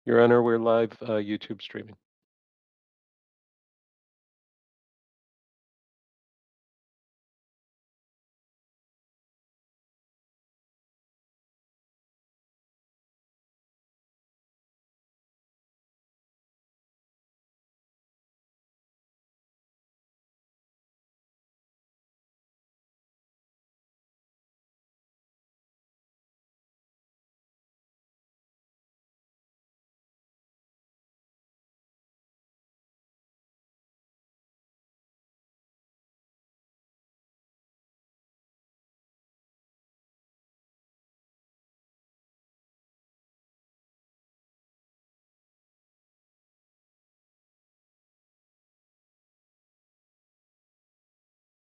Your Honor, we're live YouTube streaming.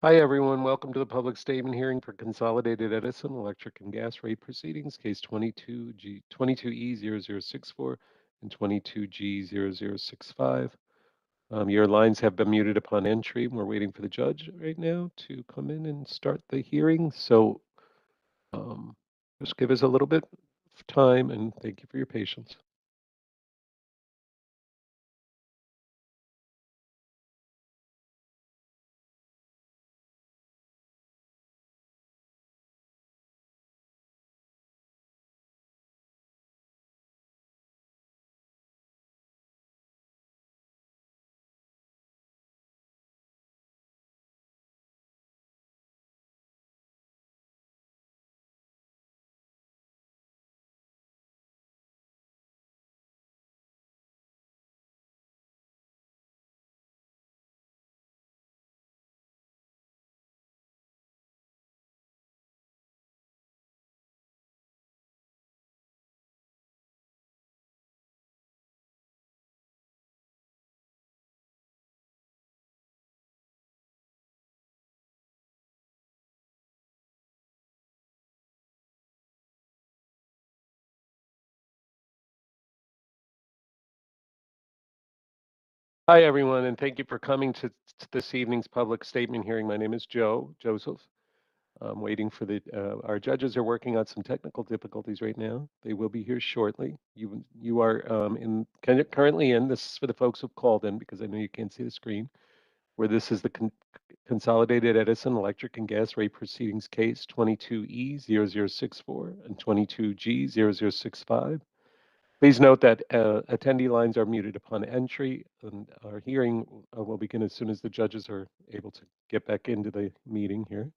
Hi, everyone. Welcome to the public statement hearing for Consolidated Edison electric and gas rate proceedings, case 22E0064 and 22G0065. Your lines have been muted upon entry. We're waiting for the judge right now to come in and start the hearing. So just give us a little bit of time, and thank you for your patience. Hi, everyone, and thank you for coming to this evening's public statement hearing. My name is Joseph. I'm waiting for our judges are working on some technical difficulties right now. They will be here shortly. You are currently in, this is for the folks who've called in because I know you can't see the screen, where this is the Consolidated Edison electric and gas rate proceedings case 22E0064 and 22G0065. Please note that attendee lines are muted upon entry, and our hearing will begin as soon as the judges are able to get back into the meeting here.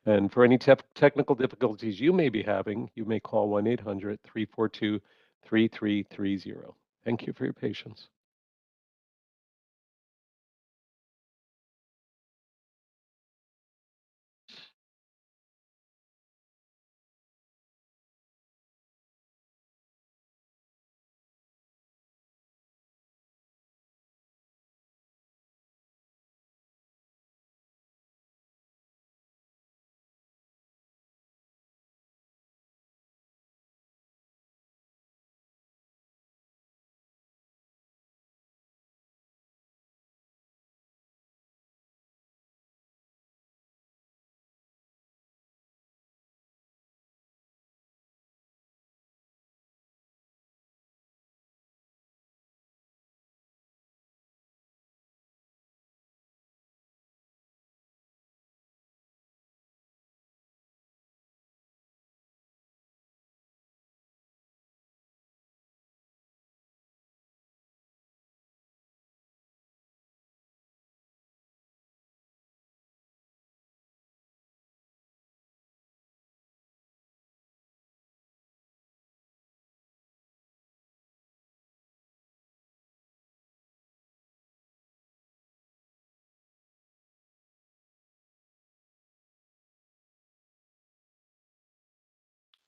And for any technical difficulties you may be having, you may call 1-800-342-3330. Thank you for your patience.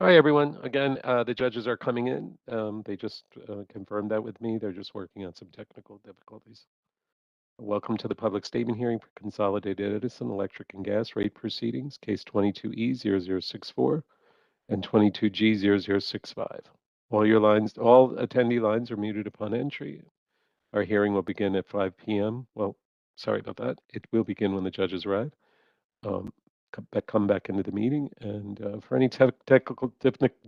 Hi, everyone. Again, the judges are coming in. They just confirmed that with me. They're just working on some technical difficulties. Welcome to the public statement hearing for Consolidated Edison electric and gas rate proceedings, case 22E0064 and 22G0065. All attendee lines are muted upon entry. Our hearing will begin at 5 p.m. Well, sorry about that. It will begin when the judges arrive. Come back into the meeting. And for any technical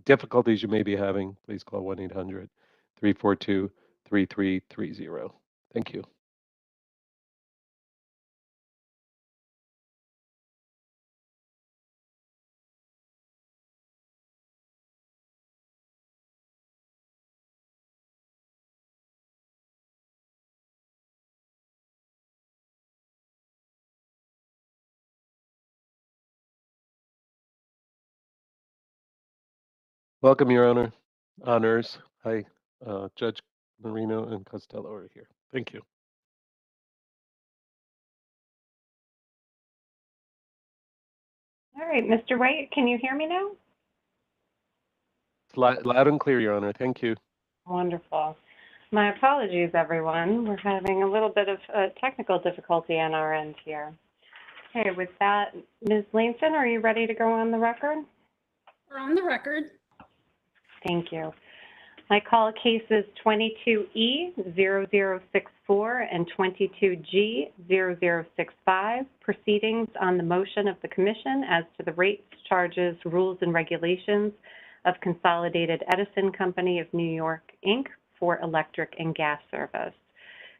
difficulties you may be having, please call 342-3330. Thank you. Welcome, Your Honor. Honors. Hi, Judge Marino and Costello are here. Thank you. All right, Mr. White, can you hear me now? It's loud and clear, Your Honor. Thank you. Wonderful. My apologies, everyone. We're having a little bit of technical difficulty on our end here. Okay, with that, Ms. Lainson, are you ready to go on the record? We're on the record. Thank you. I call cases 22E0064 and 22G0065, proceedings on the motion of the Commission as to the rates, charges, rules, and regulations of Consolidated Edison Company of New York, Inc. for electric and gas service.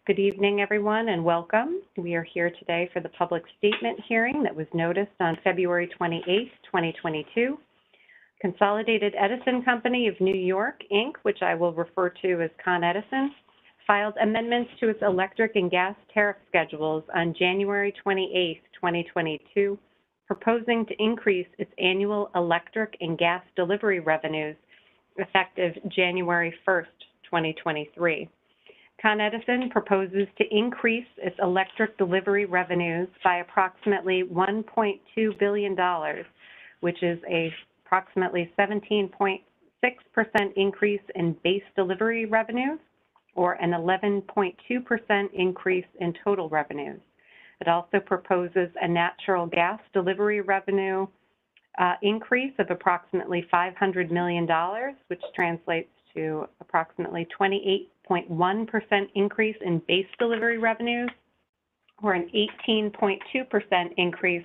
Good evening, everyone, and welcome. We are here today for the public statement hearing that was noticed on February 28, 2022. Consolidated Edison Company of New York, Inc., which I will refer to as Con Edison, filed amendments to its electric and gas tariff schedules on January 28, 2022, proposing to increase its annual electric and gas delivery revenues effective January 1, 2023. Con Edison proposes to increase its electric delivery revenues by approximately $1.2 billion, which is a approximately 17.6% increase in base delivery revenues, or an 11.2% increase in total revenues. It also proposes a natural gas delivery revenue increase of approximately $500 million, which translates to approximately 28.1% increase in base delivery revenues, or an 18.2% increase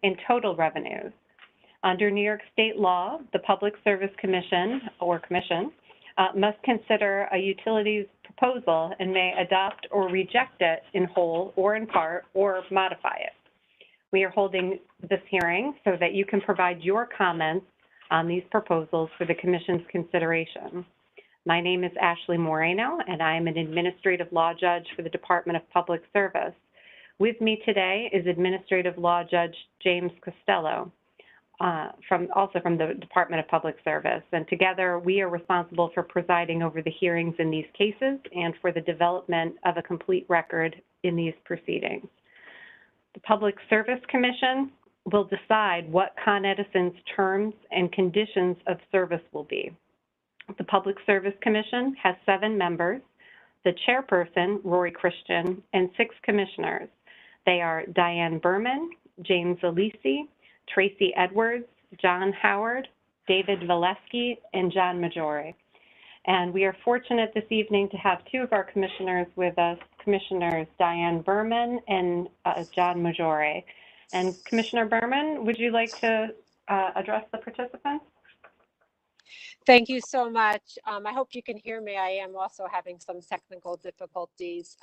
in total revenues. Under New York State law, the Public Service Commission, or Commission, must consider a utility's proposal and may adopt or reject it in whole or in part or modify it. We are holding this hearing so that you can provide your comments on these proposals for the Commission's consideration. My name is Ashley Moreno, and I am an administrative law judge for the Department of Public Service. With me today is Administrative Law Judge James Costello, also from the Department of Public Service, and together we are responsible for presiding over the hearings in these cases and for the development of a complete record in these proceedings. The Public Service Commission will decide what Con Edison's terms and conditions of service will be. The Public Service Commission has 7 members, the chairperson, Rory Christian, and 6 commissioners. They are Diane Berman, James Alisi, Tracy Edwards, John Howard, David Valesky, and John Maggiore. And we are fortunate this evening to have 2 of our commissioners with us, Commissioners Diane Berman and John Maggiore. And Commissioner Berman, would you like to address the participants? Thank you so much. I hope you can hear me. I am also having some technical difficulties.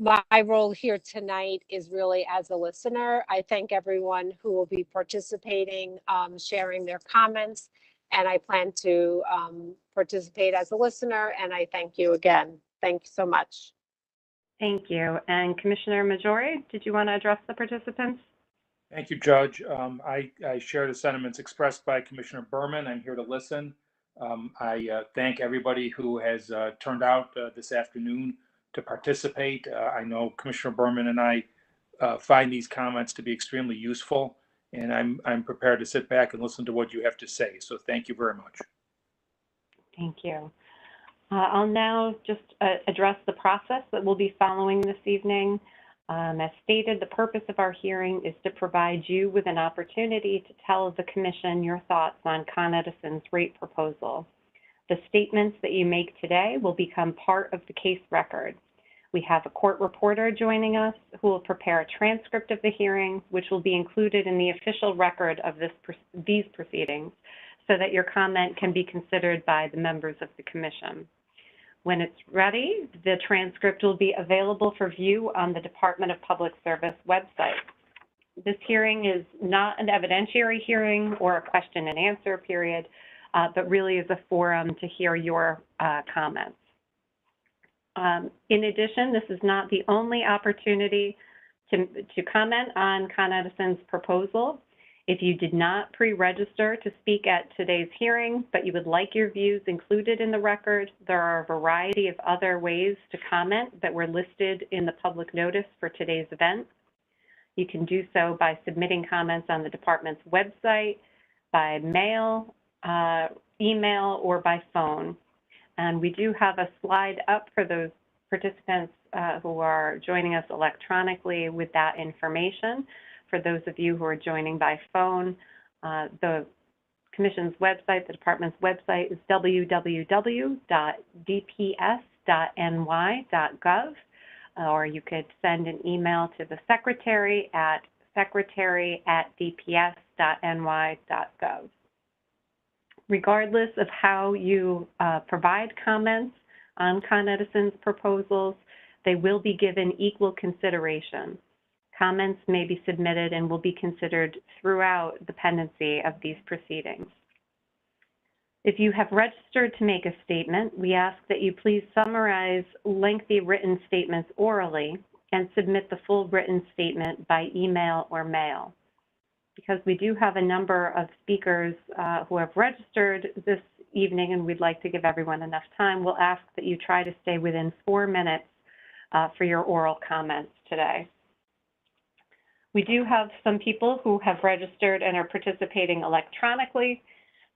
My role here tonight is really as a listener. I thank everyone who will be participating, sharing their comments, and I plan to participate as a listener, and I thank you again. Thank you so much. Thank you. And Commissioner Maggiore, did you want to address the participants? Thank you, Judge. I share the sentiments expressed by Commissioner Berman. I'm here to listen. I thank everybody who has turned out this afternoon to participate. I know Commissioner Berman and I find these comments to be extremely useful, and I'm prepared to sit back and listen to what you have to say. So thank you very much. Thank you. I'll now just address the process that we'll be following this evening. As stated, the purpose of our hearing is to provide you with an opportunity to tell the Commission your thoughts on Con Edison's rate proposal. The statements that you make today will become part of the case record. We have a court reporter joining us who will prepare a transcript of the hearing, which will be included in the official record of these proceedings, so that your comment can be considered by the members of the Commission. When it's ready, the transcript will be available for view on the Department of Public Service website. This hearing is not an evidentiary hearing or a question and answer period, but really is a forum to hear your comments. In addition, this is not the only opportunity to comment on Con Edison's proposal. If you did not pre-register to speak at today's hearing, but you would like your views included in the record, there are a variety of other ways to comment that were listed in the public notice for today's event. You can do so by submitting comments on the department's website, by mail, email, or by phone. And we do have a slide up for those participants who are joining us electronically with that information. For those of you who are joining by phone, the Commission's website, the Department's website is www.dps.ny.gov, or you could send an email to the Secretary at secretary@dps.ny.gov. Regardless of how you provide comments on Con Edison's proposals, they will be given equal consideration. Comments may be submitted and will be considered throughout the pendency of these proceedings. If you have registered to make a statement, we ask that you please summarize lengthy written statements orally and submit the full written statement by email or mail. Because we do have a number of speakers who have registered this evening and we'd like to give everyone enough time, we'll ask that you try to stay within 4 minutes for your oral comments today. We do have some people who have registered and are participating electronically,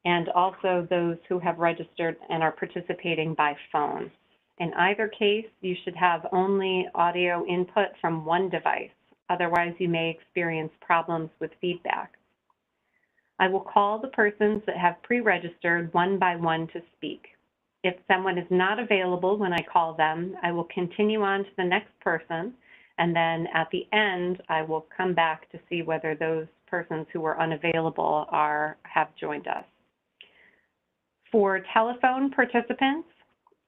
and also those who have registered and are participating by phone. In either case, you should have only audio input from one device. Otherwise, you may experience problems with feedback. I will call the persons that have pre-registered one by one to speak. If someone is not available when I call them, I will continue on to the next person, and then at the end, I will come back to see whether those persons who were unavailable have joined us. For telephone participants,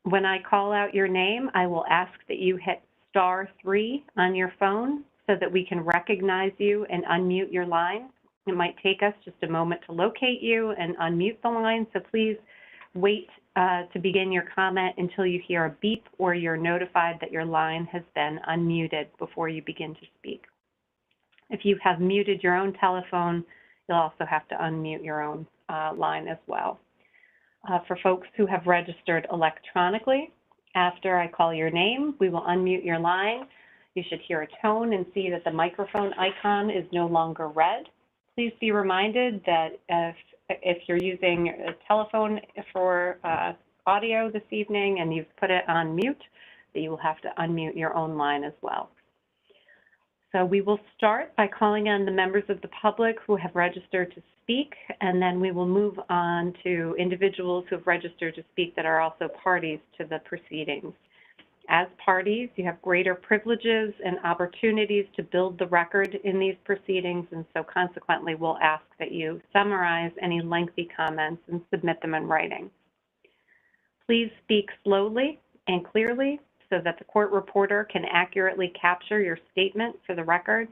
when I call out your name, I will ask that you hit *3 on your phone so that we can recognize you and unmute your line. It might take us just a moment to locate you and unmute the line, so please wait to begin your comment until you hear a beep or you're notified that your line has been unmuted before you begin to speak. If you have muted your own telephone, you'll also have to unmute your own line as well. For folks who have registered electronically, after I call your name, we will unmute your line. You should hear a tone and see that the microphone icon is no longer red. Please be reminded that if you're using a telephone for audio this evening and you've put it on mute, that you will have to unmute your own line as well. So we will start by calling on the members of the public who have registered to speak, and then we will move on to individuals who have registered to speak that are also parties to the proceedings. As parties, you have greater privileges and opportunities to build the record in these proceedings, and so consequently we'll ask that you summarize any lengthy comments and submit them in writing. Please speak slowly and clearly so that the court reporter can accurately capture your statement for the record.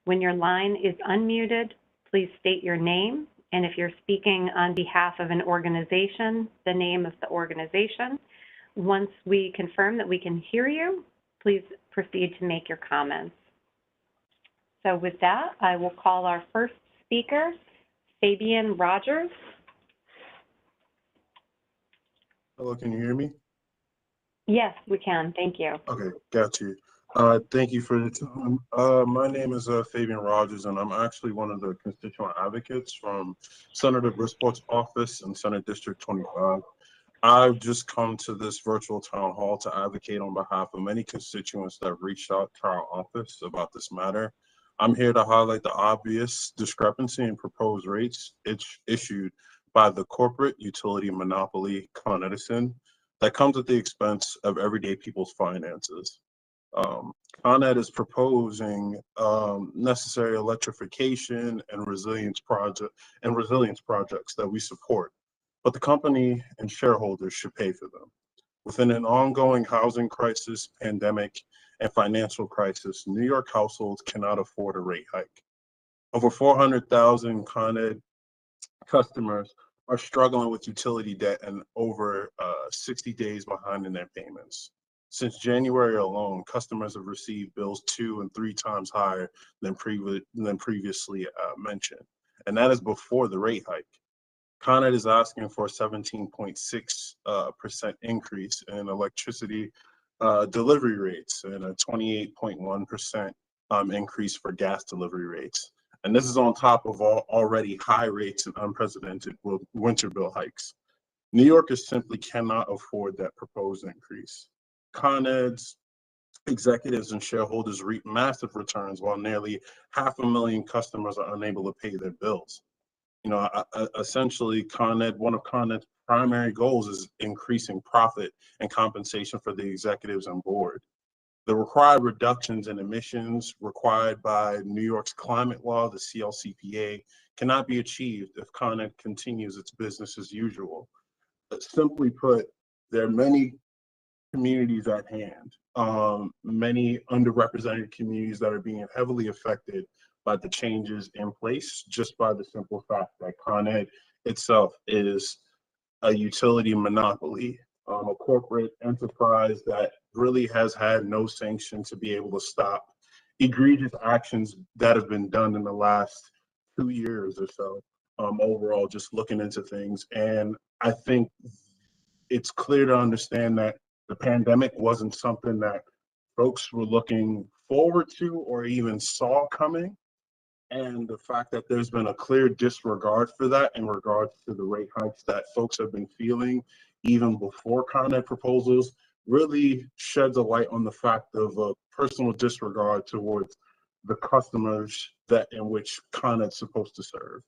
When your line is unmuted, please state your name, and if you're speaking on behalf of an organization, the name of the organization. Once we confirm that we can hear you, please proceed to make your comments. So with that, I will call our first speaker, Fabian Rogers. Hello, can you hear me? Yes, we can. Thank you. Okay, got you. Thank you for the time. My name is Fabian Rogers, and I'm actually one of the constituent advocates from Senator Brispolt's office in Senate District 25. I've just come to this virtual town hall to advocate on behalf of many constituents that reached out to our office about this matter. I'm here to highlight the obvious discrepancy in proposed rates issued by the corporate utility monopoly Con Edison that comes at the expense of everyday people's finances. Con Ed is proposing necessary electrification and resilience projects that we support, but the company and shareholders should pay for them. Within an ongoing housing crisis, pandemic, and financial crisis, New York households cannot afford a rate hike. Over 400,000 Con Ed customers are struggling with utility debt and over 60 days behind in their payments. Since January alone, customers have received bills 2 and 3 times higher than previously mentioned, and that is before the rate hike. Con Ed is asking for a 17.6% increase in electricity delivery rates and a 28.1% increase for gas delivery rates. And this is on top of already high rates and unprecedented winter bill hikes. New Yorkers simply cannot afford that proposed increase. Con Ed's executives and shareholders reap massive returns while nearly 500,000 customers are unable to pay their bills. You know, essentially, one of Con Ed's primary goals is increasing profit and compensation for the executives and board. The required reductions in emissions required by New York's climate law, the CLCPA, cannot be achieved if Con Ed continues its business as usual. But simply put, there are many communities at hand, many underrepresented communities that are being heavily affected by the changes in place, just by the simple fact that Con Ed itself is a utility monopoly, a corporate enterprise that really has had no sanction to be able to stop egregious actions that have been done in the last 2 years or so, overall, just looking into things. And I think it's clear to understand that the pandemic wasn't something that folks were looking forward to or even saw coming. And the fact that there's been a clear disregard for that in regards to the rate hikes that folks have been feeling even before Con Ed proposals really sheds a light on the fact of a personal disregard towards the customers that in which Con Ed's supposed to serve.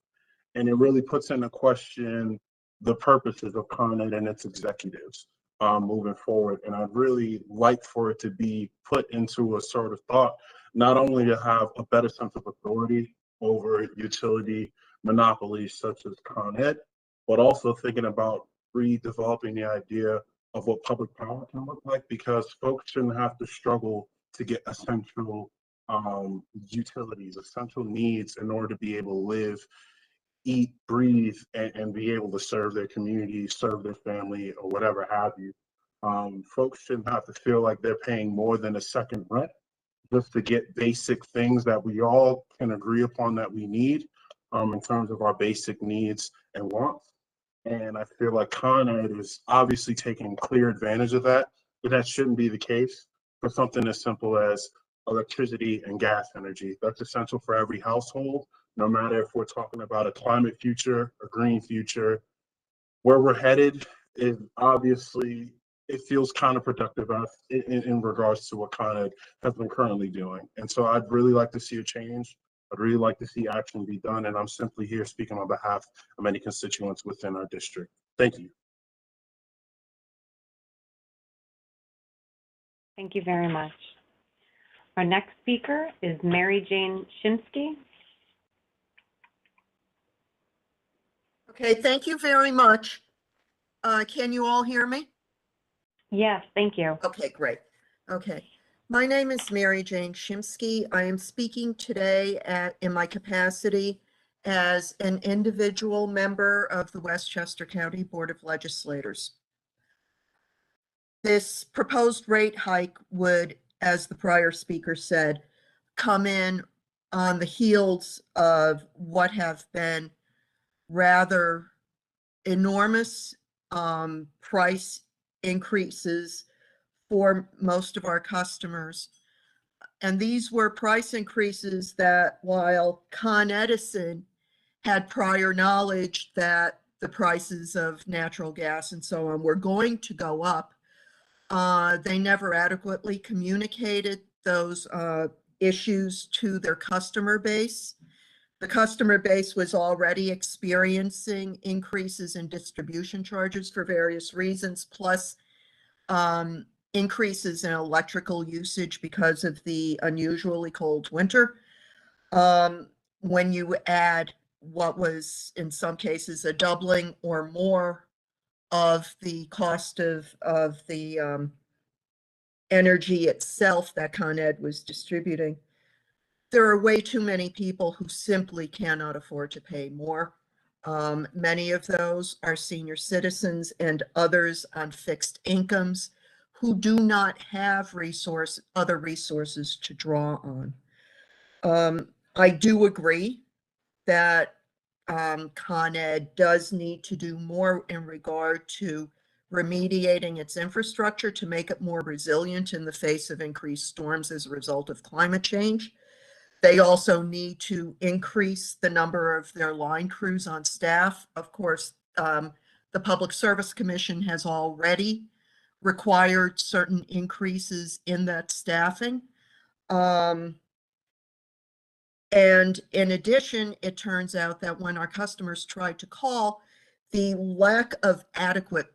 And it really puts into question the purposes of Con Ed and its executives moving forward. And I'd really like for it to be put into a sort of thought, not only to have a better sense of authority over utility monopolies such as Con Ed, but also thinking about redeveloping the idea of what public power can look like, because folks shouldn't have to struggle to get essential utilities, essential needs in order to be able to live, eat, breathe, and be able to serve their community, serve their family, or whatever have you. Folks shouldn't have to feel like they're paying more than a second rent just to get basic things that we all can agree upon that we need in terms of our basic needs and wants. And I feel like Con Ed is obviously taking clear advantage of that, but that shouldn't be the case for something as simple as electricity and gas energy. That's essential for every household, no matter if we're talking about a climate future, a green future. Where we're headed is obviously, it feels counterproductive in regards to what Con Ed has been currently doing. And so I'd really like to see a change. I'd really like to see action be done. And I'm simply here speaking on behalf of many constituents within our district. Thank you. Thank you very much. Our next speaker is Mary Jane Shinsky. Okay, thank you very much. Can you all hear me? Yes, thank you. Okay, great. Okay. My name is Mary Jane Shinsky. I am speaking today in my capacity as an individual member of the Westchester County Board of Legislators. This proposed rate hike would, as the prior speaker said, come in on the heels of what have been rather enormous price increases for most of our customers. And these were price increases that, while Con Edison had prior knowledge that the prices of natural gas and so on were going to go up, they never adequately communicated those issues to their customer base. The customer base was already experiencing increases in distribution charges for various reasons, plus increases in electrical usage because of the unusually cold winter. When you add what was in some cases a doubling or more of the cost of the energy itself that Con Ed was distributing, there are way too many people who simply cannot afford to pay more. Many of those are senior citizens and others on fixed incomes who do not have other resources to draw on. I do agree that Con Ed does need to do more in regard to remediating its infrastructure to make it more resilient in the face of increased storms as a result of climate change. They also need to increase the number of their line crews on staff. Of course, the Public Service Commission has already required certain increases in that staffing. And in addition, it turns out that when our customers tried to call, the lack of adequate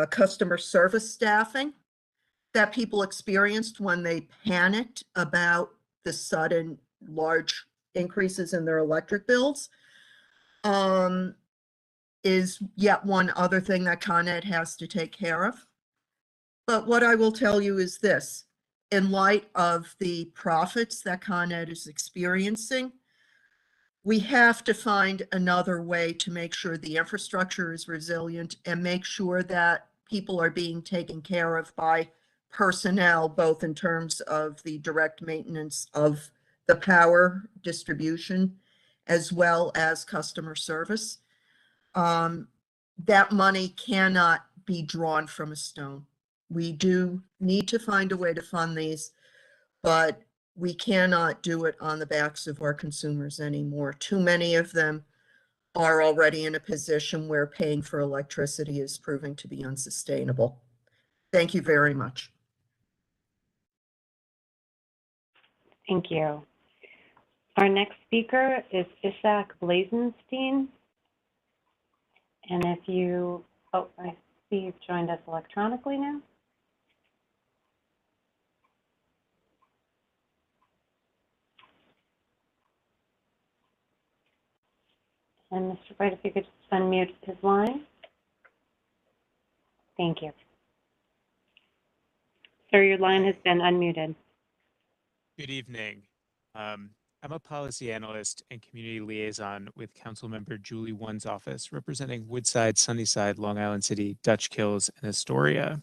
customer service staffing that people experienced when they panicked about the sudden large increases in their electric bills is yet one other thing that Con Ed has to take care of. But what I will tell you is this: in light of the profits that Con Ed is experiencing, we have to find another way to make sure the infrastructure is resilient and make sure that people are being taken care of by personnel, both in terms of the direct maintenance of the power distribution as well as customer service. That money cannot be drawn from a stone. We do need to find a way to fund these, but we cannot do it on the backs of our consumers anymore. Too many of them are already in a position where paying for electricity is proving to be unsustainable. Thank you very much. Thank you. Our next speaker is Ishak Blazenstein. And if you, oh, I see you've joined us electronically now. And Mr. White, if you could just unmute his line. Thank you. Sir, your line has been unmuted. Good evening. I'm a policy analyst and community liaison with Councilmember Julie One's office, representing Woodside, Sunnyside, Long Island City, Dutch Kills, and Astoria.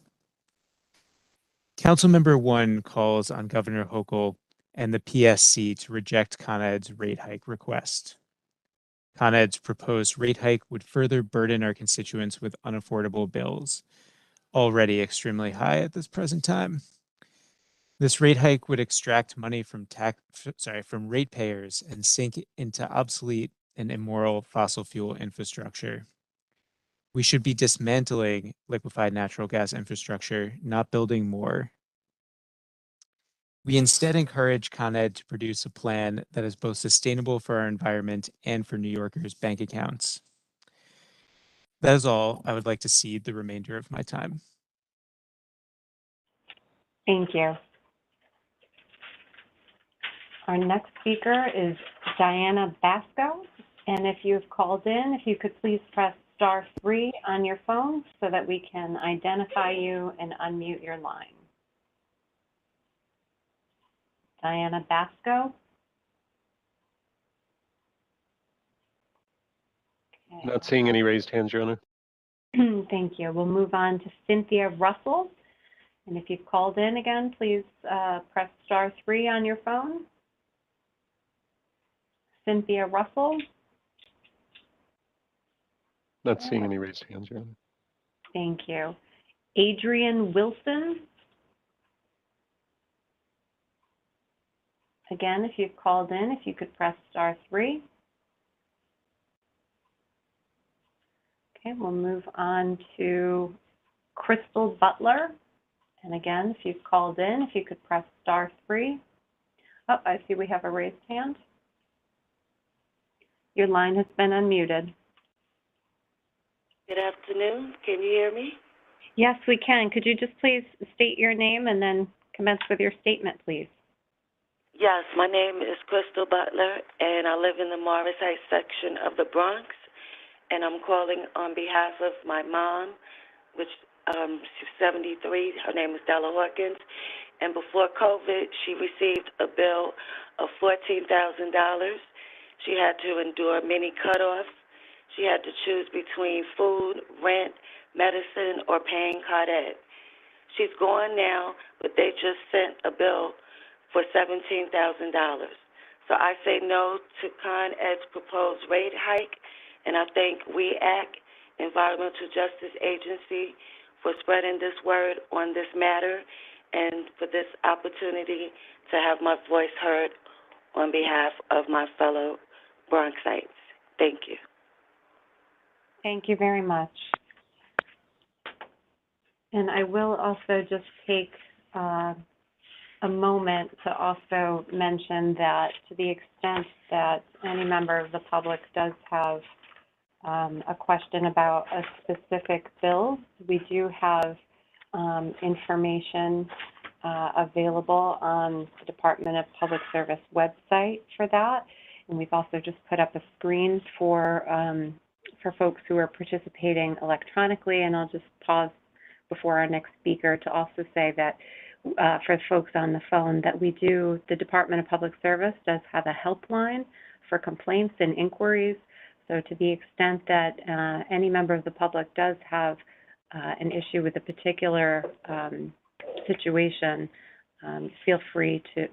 Councilmember One calls on Governor Hochul and the PSC to reject Con Ed's rate hike request. Con Ed's proposed rate hike would further burden our constituents with unaffordable bills, already extremely high at this present time. This rate hike would extract money from ratepayers and sink into obsolete and immoral fossil fuel infrastructure. We should be dismantling liquefied natural gas infrastructure, not building more. We instead encourage Con Ed to produce a plan that is both sustainable for our environment and for New Yorkers' bank accounts. That is all. I would like to cede the remainder of my time. Thank you. Our next speaker is Diana Basco. And if you've called in, if you could please press *3 on your phone so that we can identify you and unmute your line. Diana Basco. Okay. Not seeing any raised hands, Your Honor. Thank you. We'll move on to Cynthia Russell. And if you've called in again, please press *3 on your phone. Cynthia Russell. Not seeing any raised hands, Your Honor. Thank you. Adrian Wilson. Again, if you've called in, if you could press *3. Okay, we'll move on to Crystal Butler. And again, if you've called in, if you could press *3. Oh, I see we have a raised hand. Your line has been unmuted. Good afternoon. Can you hear me? Yes, we can. Could you just please state your name and then commence with your statement, please? Yes, my name is Crystal Butler, and I live in the Morris Heights section of the Bronx, and I'm calling on behalf of my mom, which she's 73. Her name is Della Hawkins. And before COVID, she received a bill of $14,000. She had to endure many cutoffs. She had to choose between food, rent, medicine, or paying Con Ed. She's gone now, but they just sent a bill for $17,000. So I say no to Con Ed's proposed rate hike, and I thank WEAC, Environmental Justice Agency, for spreading this word on this matter and for this opportunity to have my voice heard on behalf of my fellow Bronxites. Thank you. Thank you very much. And I will also just take a moment to also mention that to the extent that any member of the public does have a question about a specific bill, we do have information available on the Department of Public Service website for that. And we've also just put up a screen for folks who are participating electronically. And I'll just pause before our next speaker to also say that for folks on the phone that the Department of Public Service does have a helpline for complaints and inquiries. So to the extent that any member of the public does have an issue with a particular situation, feel free to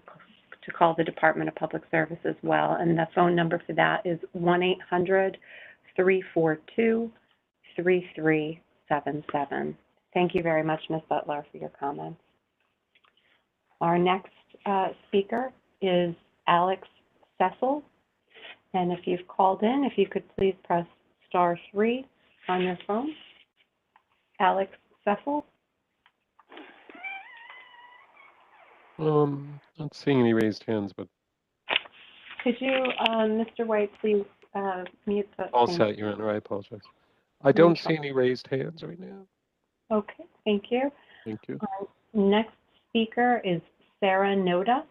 call the Department of Public Service as well. And the phone number for that is 1-800-342-3377. Thank you very much, Ms. Butler, for your comments. Our next speaker is Alex Cecil. And if you've called in, if you could please press *3 on your phone. Alex Cecil. Not seeing any raised hands, but Could you, Mr. White, please mute the all thing? set, Your Honor. I apologize. I don't see any raised hands right now. Okay, thank you. Thank you. Next speaker is Sarah Noda.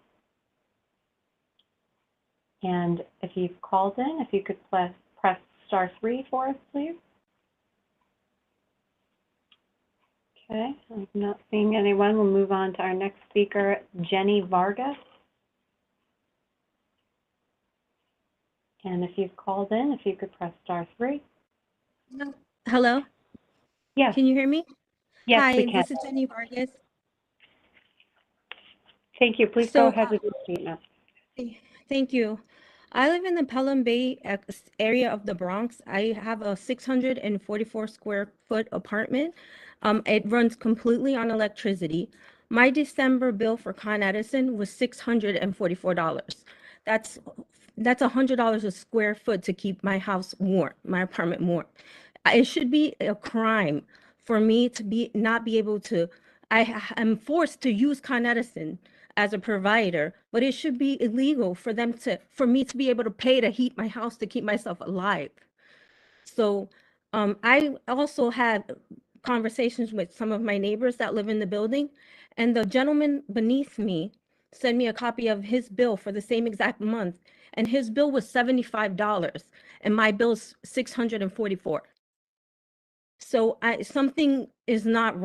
And if you've called in, if you could press *3 for us, please. Okay, I'm not seeing anyone. We'll move on to our next speaker, Jenny Vargas. And if you've called in, if you could press *3. Hello? Yes. Can you hear me? Yes, Hi, we can. this is Jenny Vargas. Thank you. Please go ahead with your statement. Thank you. I live in the Pelham Bay area of the Bronx. I have a 644 square foot apartment. It runs completely on electricity. My December bill for Con Edison was $644. That's $100 a square foot to keep my house warm, my apartment warm. It should be a crime for me to not be able to. I am forced to use Con Edison as a provider, but it should be illegal for me to be able to pay to heat my house to keep myself alive. So I also had conversations with some of my neighbors that live in the building, and the gentleman beneath me sent me a copy of his bill for the same exact month, and his bill was $75 and my bill's $644. So something is not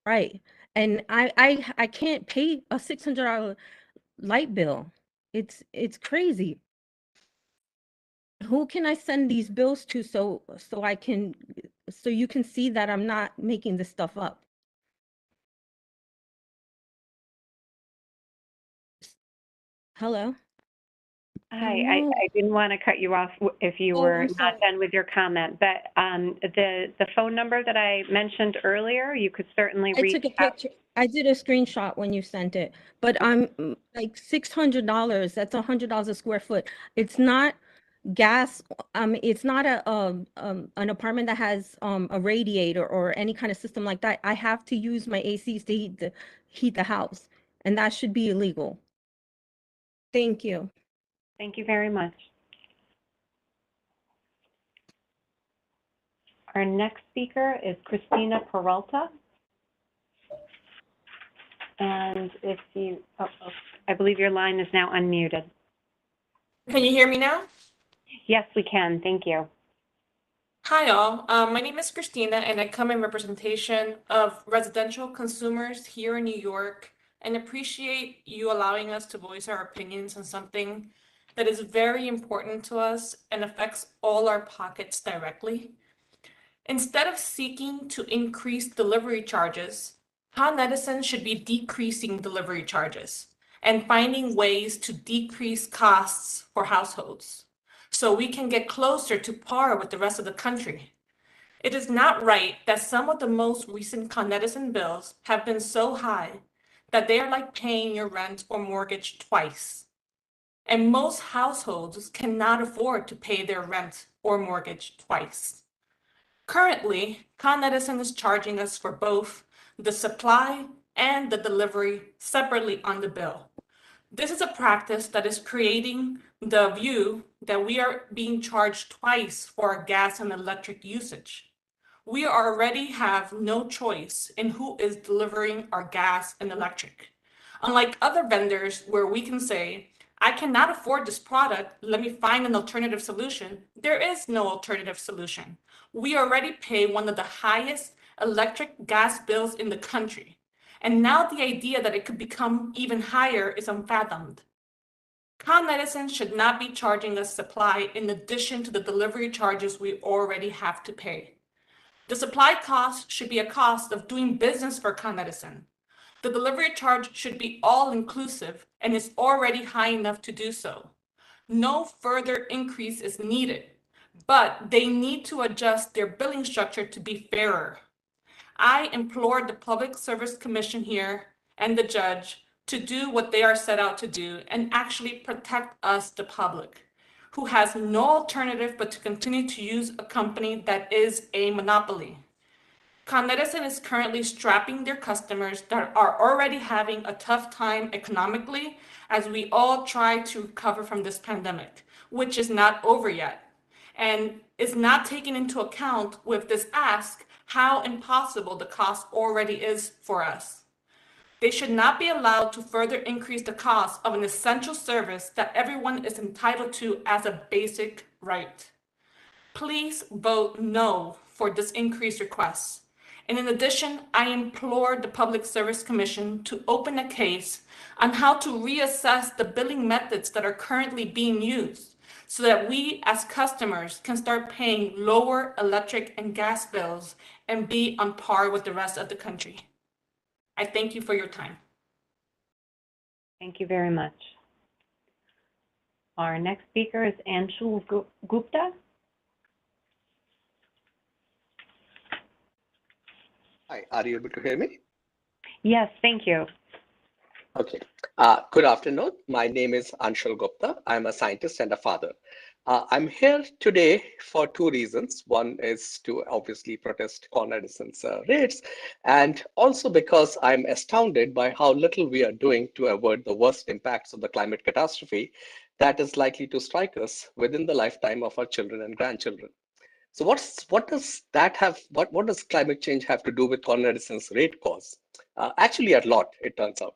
right. And I can't pay a $600 light bill. It's crazy. Who can I send these bills to so you can see that I'm not making this stuff up? Hello? Hi, Hello? I didn't want to cut you off if you Oh, were I'm not sorry. done with your comment, but the phone number that I mentioned earlier, you could certainly I reach took a out. picture. I did a screenshot when you sent it, but I'm like $600. That's $100 a square foot. It's not gas. It's not an apartment that has a radiator or any kind of system like that. I have to use my ACs to heat the house, and that should be illegal. Thank you. Thank you very much. Our next speaker is Christina Peralta. And if you, I believe your line is now unmuted. Can you hear me now? Yes, we can. Thank you. Hi all, my name is Christina and I come in representation of residential consumers here in New York and appreciate you allowing us to voice our opinions on something that is very important to us and affects all our pockets directly. Instead of seeking to increase delivery charges, Con Edison should be decreasing delivery charges and finding ways to decrease costs for households so we can get closer to par with the rest of the country. It is not right that some of the most recent Con Edison bills have been so high that they are like paying your rent or mortgage twice. And most households cannot afford to pay their rent or mortgage twice. Currently, Con Edison is charging us for both the supply and the delivery separately on the bill. This is a practice that is creating the view that we are being charged twice for our gas and electric usage. We already have no choice in who is delivering our gas and electric. Unlike other vendors where we can say, I cannot afford this product, let me find an alternative solution. There is no alternative solution. We already pay one of the highest electric gas bills in the country. And now the idea that it could become even higher is unfathomed. Con Edison should not be charging us supply in addition to the delivery charges we already have to pay. The supply cost should be a cost of doing business for Con Edison. The delivery charge should be all-inclusive and is already high enough to do so. No further increase is needed, but they need to adjust their billing structure to be fairer. I implore the Public Service Commission here and the judge to do what they are set out to do and actually protect us, the public, who has no alternative but to continue to use a company that is a monopoly. Con Edison is currently strapping their customers that are already having a tough time economically as we all try to recover from this pandemic, which is not over yet, and is not taking into account with this ask how impossible the cost already is for us. They should not be allowed to further increase the cost of an essential service that everyone is entitled to as a basic right. Please vote no for this increased request. And in addition, I implore the Public Service Commission to open a case on how to reassess the billing methods that are currently being used so that we as customers can start paying lower electric and gas bills and be on par with the rest of the country. I thank you for your time. Thank you very much. Our next speaker is Anshul Gupta. Hi, are you able to hear me? Yes, thank you. Okay. Good afternoon. My name is Anshul Gupta. I'm a scientist and a father. I'm here today for two reasons. One is to obviously protest Con Edison's rates, and also because I'm astounded by how little we are doing to avoid the worst impacts of the climate catastrophe that is likely to strike us within the lifetime of our children and grandchildren. So what does that have? What does climate change have to do with Con Edison's rate cause? Actually, a lot, it turns out.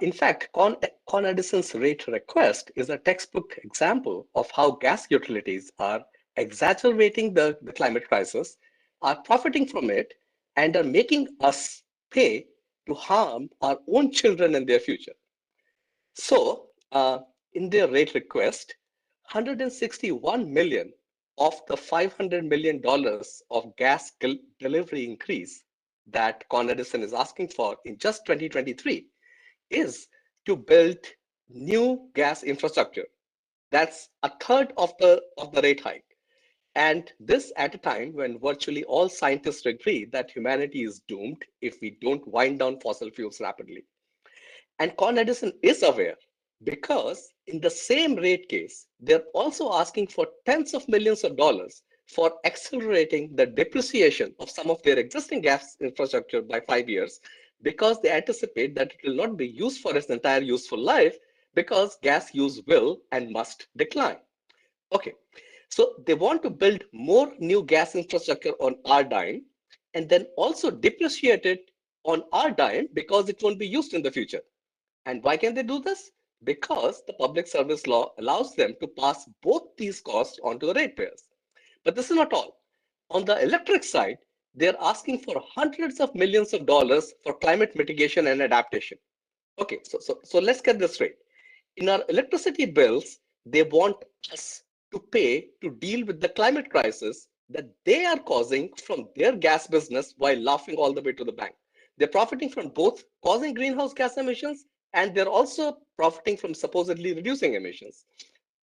In fact, Con Edison's rate request is a textbook example of how gas utilities are exacerbating the climate crisis, are profiting from it, and are making us pay to harm our own children and their future. So, in their rate request, 161 million of the $500 million of gas delivery increase that Con Edison is asking for in just 2023 is to build new gas infrastructure. That's a third of the rate hike. And this at a time when virtually all scientists agree that humanity is doomed if we don't wind down fossil fuels rapidly. And Con Edison is aware because in the same rate case, they're also asking for tens of millions of dollars for accelerating the depreciation of some of their existing gas infrastructure by 5 years, because they anticipate that it will not be used for its entire useful life because gas use will and must decline. Okay, so they want to build more new gas infrastructure on our dime and then also depreciate it on our dime because it won't be used in the future. And why can they do this? Because the public service law allows them to pass both these costs onto the ratepayers. But this is not all. On the electric side, they're asking for hundreds of millions of dollars for climate mitigation and adaptation. Okay, so let's get this straight. In our electricity bills, they want us to pay to deal with the climate crisis that they are causing from their gas business while laughing all the way to the bank. They're profiting from both causing greenhouse gas emissions, and they're also profiting from supposedly reducing emissions,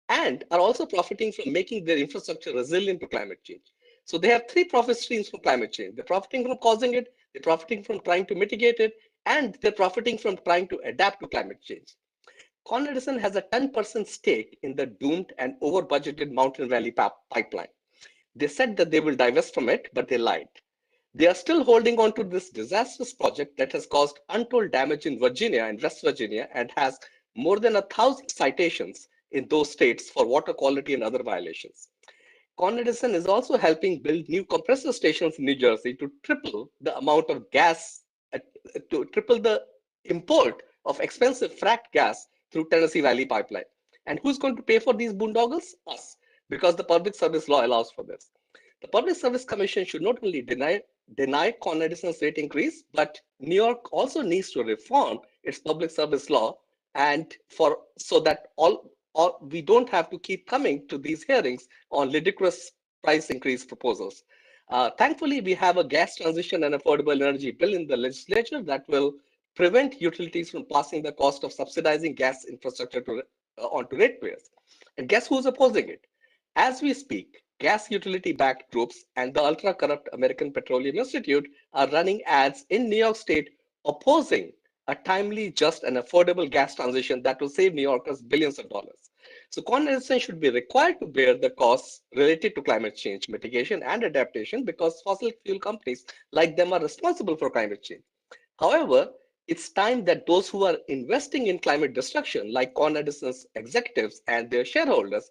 and are also profiting from making their infrastructure resilient to climate change. So they have three profit streams from climate change. They're profiting from causing it, they're profiting from trying to mitigate it, and they're profiting from trying to adapt to climate change. Con Edison has a 10% stake in the doomed and over-budgeted Mountain Valley pipeline. They said that they will divest from it, but they lied. They are still holding on to this disastrous project that has caused untold damage in Virginia and West Virginia and has more than 1,000 citations in those states for water quality and other violations. Con Edison is also helping build new compressor stations in New Jersey to triple the amount of gas, to triple the import of expensive fracked gas through Tennessee Valley Pipeline. And who's going to pay for these boondoggles? Us, because the Public Service Law allows for this. The Public Service Commission should not only deny Con Edison's rate increase, but New York also needs to reform its public service law, and so that we don't have to keep coming to these hearings on ludicrous price increase proposals. Thankfully, we have a gas transition and affordable energy bill in the legislature that will prevent utilities from passing the cost of subsidizing gas infrastructure onto ratepayers. And guess who's opposing it? As we speak, gas utility-backed groups and the ultra-corrupt American Petroleum Institute are running ads in New York State opposing a timely, just, and affordable gas transition that will save New Yorkers billions of dollars. So Con Edison should be required to bear the costs related to climate change mitigation and adaptation because fossil fuel companies like them are responsible for climate change. However, it's time that those who are investing in climate destruction, like Con Edison's executives and their shareholders,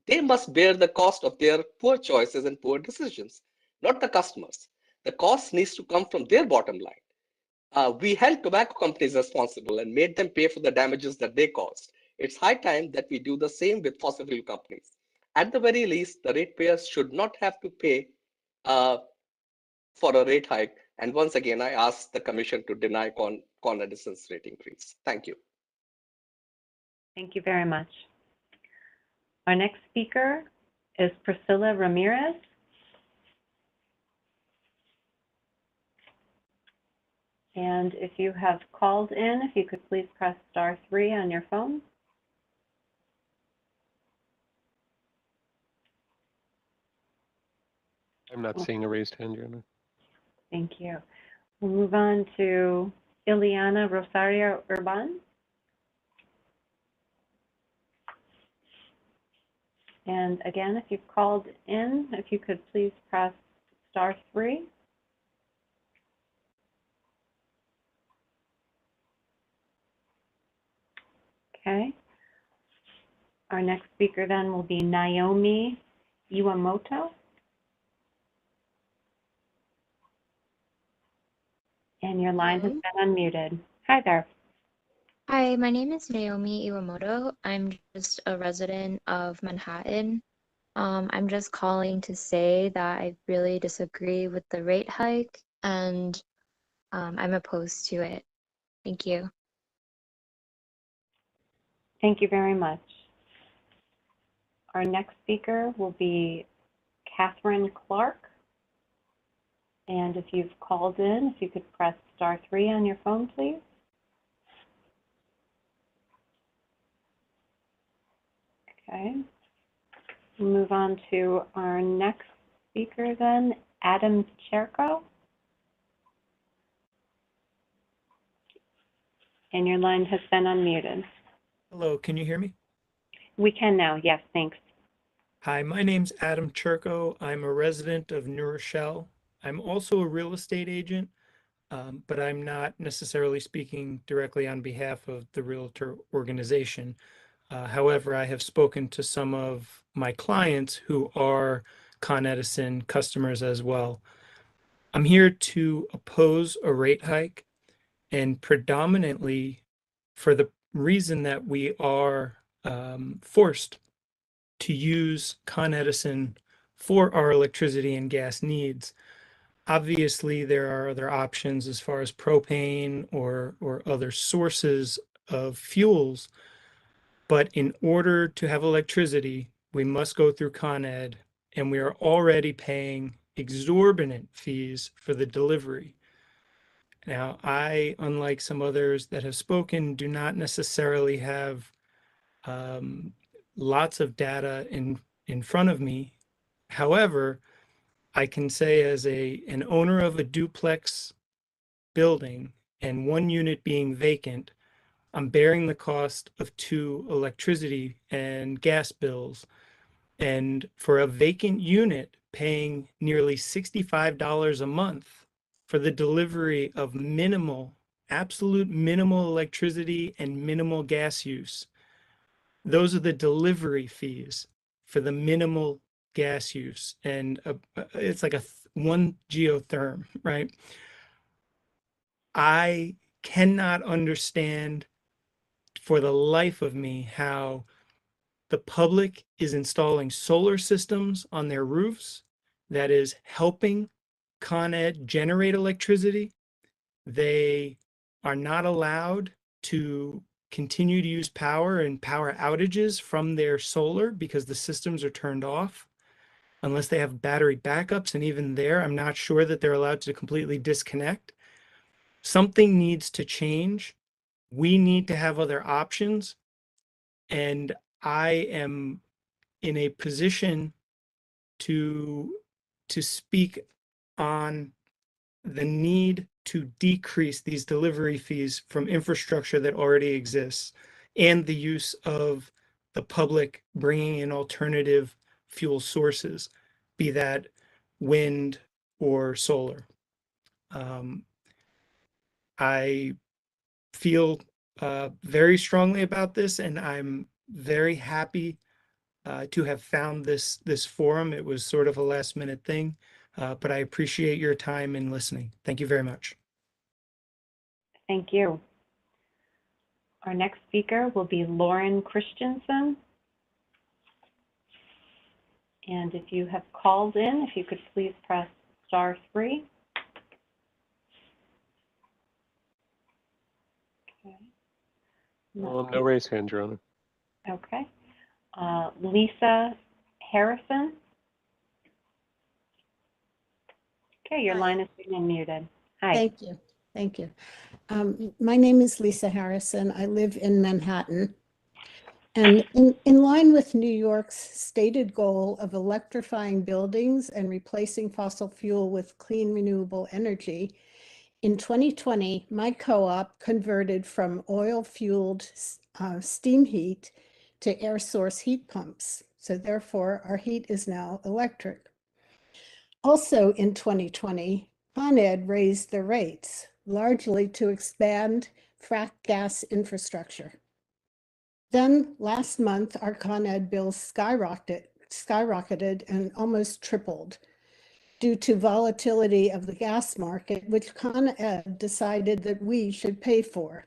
they must bear the cost of their poor choices and poor decisions, not the customers. The cost needs to come from their bottom line. We held tobacco companies responsible and made them pay for the damages that they caused. It's high time that we do the same with fossil fuel companies. At the very least, the ratepayers should not have to pay for a rate hike. And once again, I ask the Commission to deny Con Edison's rate increase. Thank you. Thank you very much. Our next speaker is Priscilla Ramirez. And if you have called in, if you could please press *3 on your phone. I'm not seeing a raised hand, Your Honor. Thank you. We'll move on to Ileana Rosario Urban. And again, if you've called in, if you could please press *3. Okay. Our next speaker then will be Naomi Iwamoto. And your line has been unmuted. Hi there. Hi, my name is Naomi Iwamoto. I'm just a resident of Manhattan. I'm just calling to say that I really disagree with the rate hike and I'm opposed to it. Thank you. Thank you very much. Our next speaker will be Catherine Clark. And if you've called in, if you could press *3 on your phone, please. Okay. We'll move on to our next speaker then, Adam Cherko. And your line has been unmuted. Hello, can you hear me? We can now, yes, thanks. Hi, my name's Adam Cherko. I'm a resident of New Rochelle. I'm also a real estate agent, but I'm not necessarily speaking directly on behalf of the realtor organization. However, I have spoken to some of my clients who are Con Edison customers as well. I'm here to oppose a rate hike, and predominantly for the reason that we are forced to use Con Edison for our electricity and gas needs. Obviously, there are other options as far as propane or other sources of fuels, but in order to have electricity, we must go through Con Ed, and we are already paying exorbitant fees for the delivery. Now, I, unlike some others that have spoken, do not necessarily have lots of data in front of me. However, I can say as an owner of a duplex building and one unit being vacant, I'm bearing the cost of 2 electricity and gas bills. And for a vacant unit, paying nearly $65 a month for the delivery of absolute minimal electricity and minimal gas use. Those are the delivery fees for the minimal gas use. And it's like one geotherm, right? I cannot understand for the life of me how the public is installing solar systems on their roofs that is helping Con Ed generate electricity. They are not allowed to continue to use power and power outages from their solar because the systems are turned off unless they have battery backups. And even there, I'm not sure that they're allowed to completely disconnect. Something needs to change. We need to have other options. And I am in a position to speak on the need to decrease these delivery fees from infrastructure that already exists and the use of the public bringing in alternative fuel sources, be that wind or solar. I feel very strongly about this, and I'm very happy to have found this forum. It was sort of a last minute thing, but I appreciate your time in listening. Thank you very much. Thank you. Our next speaker will be Lauren Christensen. And if you have called in, if you could please press *3. Okay. No raised hand, Your Honor. Okay. Lisa Harrison. Okay, your line is being unmuted. Hi. Thank you. Thank you. My name is Lisa Harrison. I live in Manhattan. And in line with New York's stated goal of electrifying buildings and replacing fossil fuel with clean renewable energy, in 2020, my co-op converted from oil-fueled steam heat to air source heat pumps. So therefore, our heat is now electric. Also in 2020, Con Ed raised their rates, largely to expand frack gas infrastructure. Then last month, our Con Ed bills skyrocketed and almost tripled due to volatility of the gas market, which Con Ed decided that we should pay for.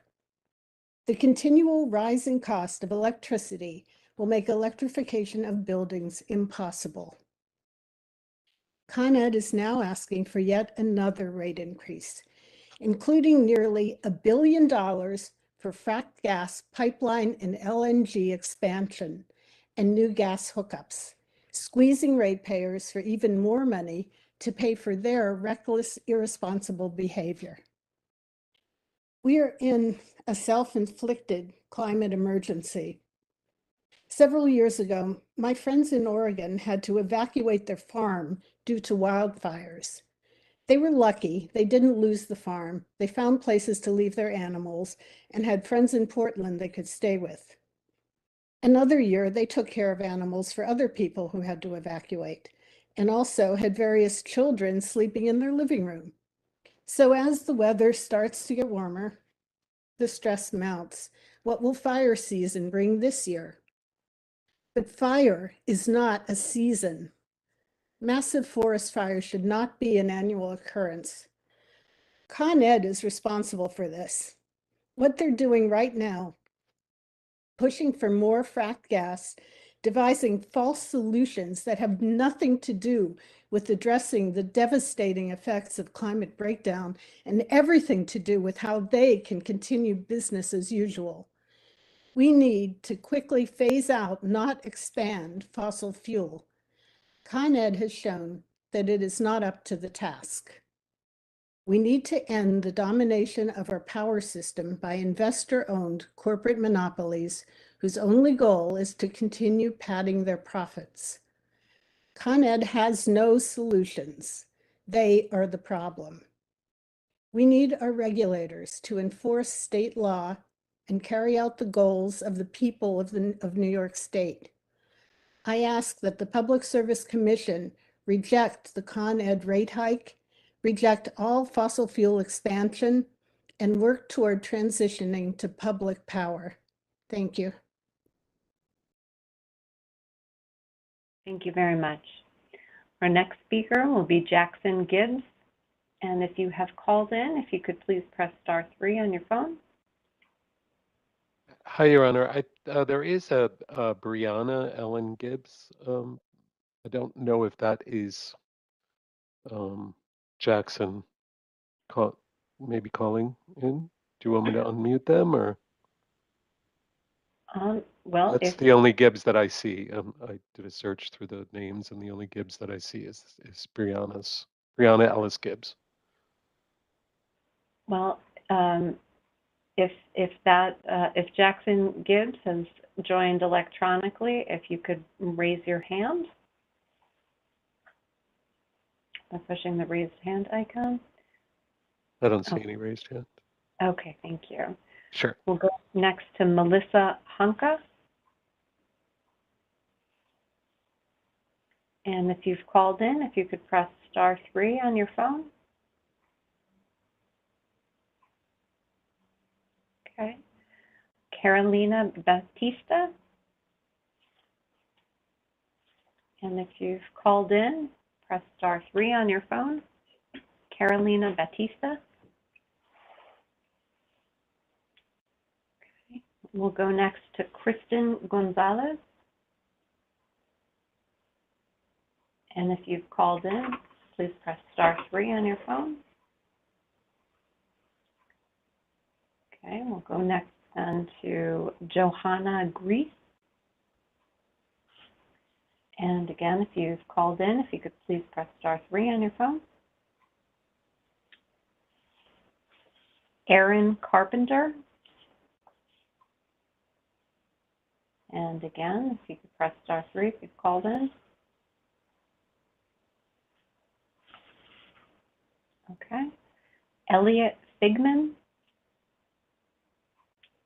The continual rising cost of electricity will make electrification of buildings impossible. Con Ed is now asking for yet another rate increase, including nearly $1 billion for frack gas pipeline and LNG expansion and new gas hookups, squeezing ratepayers for even more money to pay for their reckless, irresponsible behavior. We are in a self-inflicted climate emergency. Several years ago, my friends in Oregon had to evacuate their farm due to wildfires. They were lucky. They didn't lose the farm. They found places to leave their animals and had friends in Portland they could stay with. Another year, they took care of animals for other people who had to evacuate, and also had various children sleeping in their living room. So as the weather starts to get warmer, the stress mounts. What will fire season bring this year? But fire is not a season. Massive forest fires should not be an annual occurrence. Con Ed is responsible for this. What they're doing right now, pushing for more fracked gas devising false solutions that have nothing to do with addressing the devastating effects of climate breakdown and everything to do with how they can continue business as usual. We need to quickly phase out, not expand, fossil fuel. Con Ed has shown that it is not up to the task. We need to end the domination of our power system by investor-owned corporate monopolies whose only goal is to continue padding their profits. Con Ed has no solutions. They are the problem. We need our regulators to enforce state law and carry out the goals of the people of New York State. I ask that the Public Service Commission reject the Con Ed rate hike, reject all fossil fuel expansion, and work toward transitioning to public power. Thank you. Thank you very much. Our next speaker will be Jackson Gibbs. And if you have called in, if you could please press *3 on your phone. Hi, Your Honor. There is a Brianna Ellen Gibbs. I don't know if that is Jackson maybe calling in. Do you want me to unmute them, or? Well, That's the only Gibbs that I see. I did a search through the names, and the only Gibbs that I see is Brianna Ellis Gibbs. Well, if Jackson Gibbs has joined electronically, if you could raise your hand by pushing the raised hand icon. I don't see any raised hand. Okay, thank you. Sure. We'll go next to Melissa Hunka. And if you've called in, if you could press *3 on your phone. Okay. Carolina Batista. And if you've called in, press *3 on your phone. Carolina Batista. Okay. We'll go next to Kristen Gonzalez. And if you've called in, please press *3 on your phone. Okay, we'll go next then to Johanna Grease. And again, if you've called in, if you could please press *3 on your phone. Aaron Carpenter. And again, if you could press *3 if you've called in. Okay. Elliot Figman.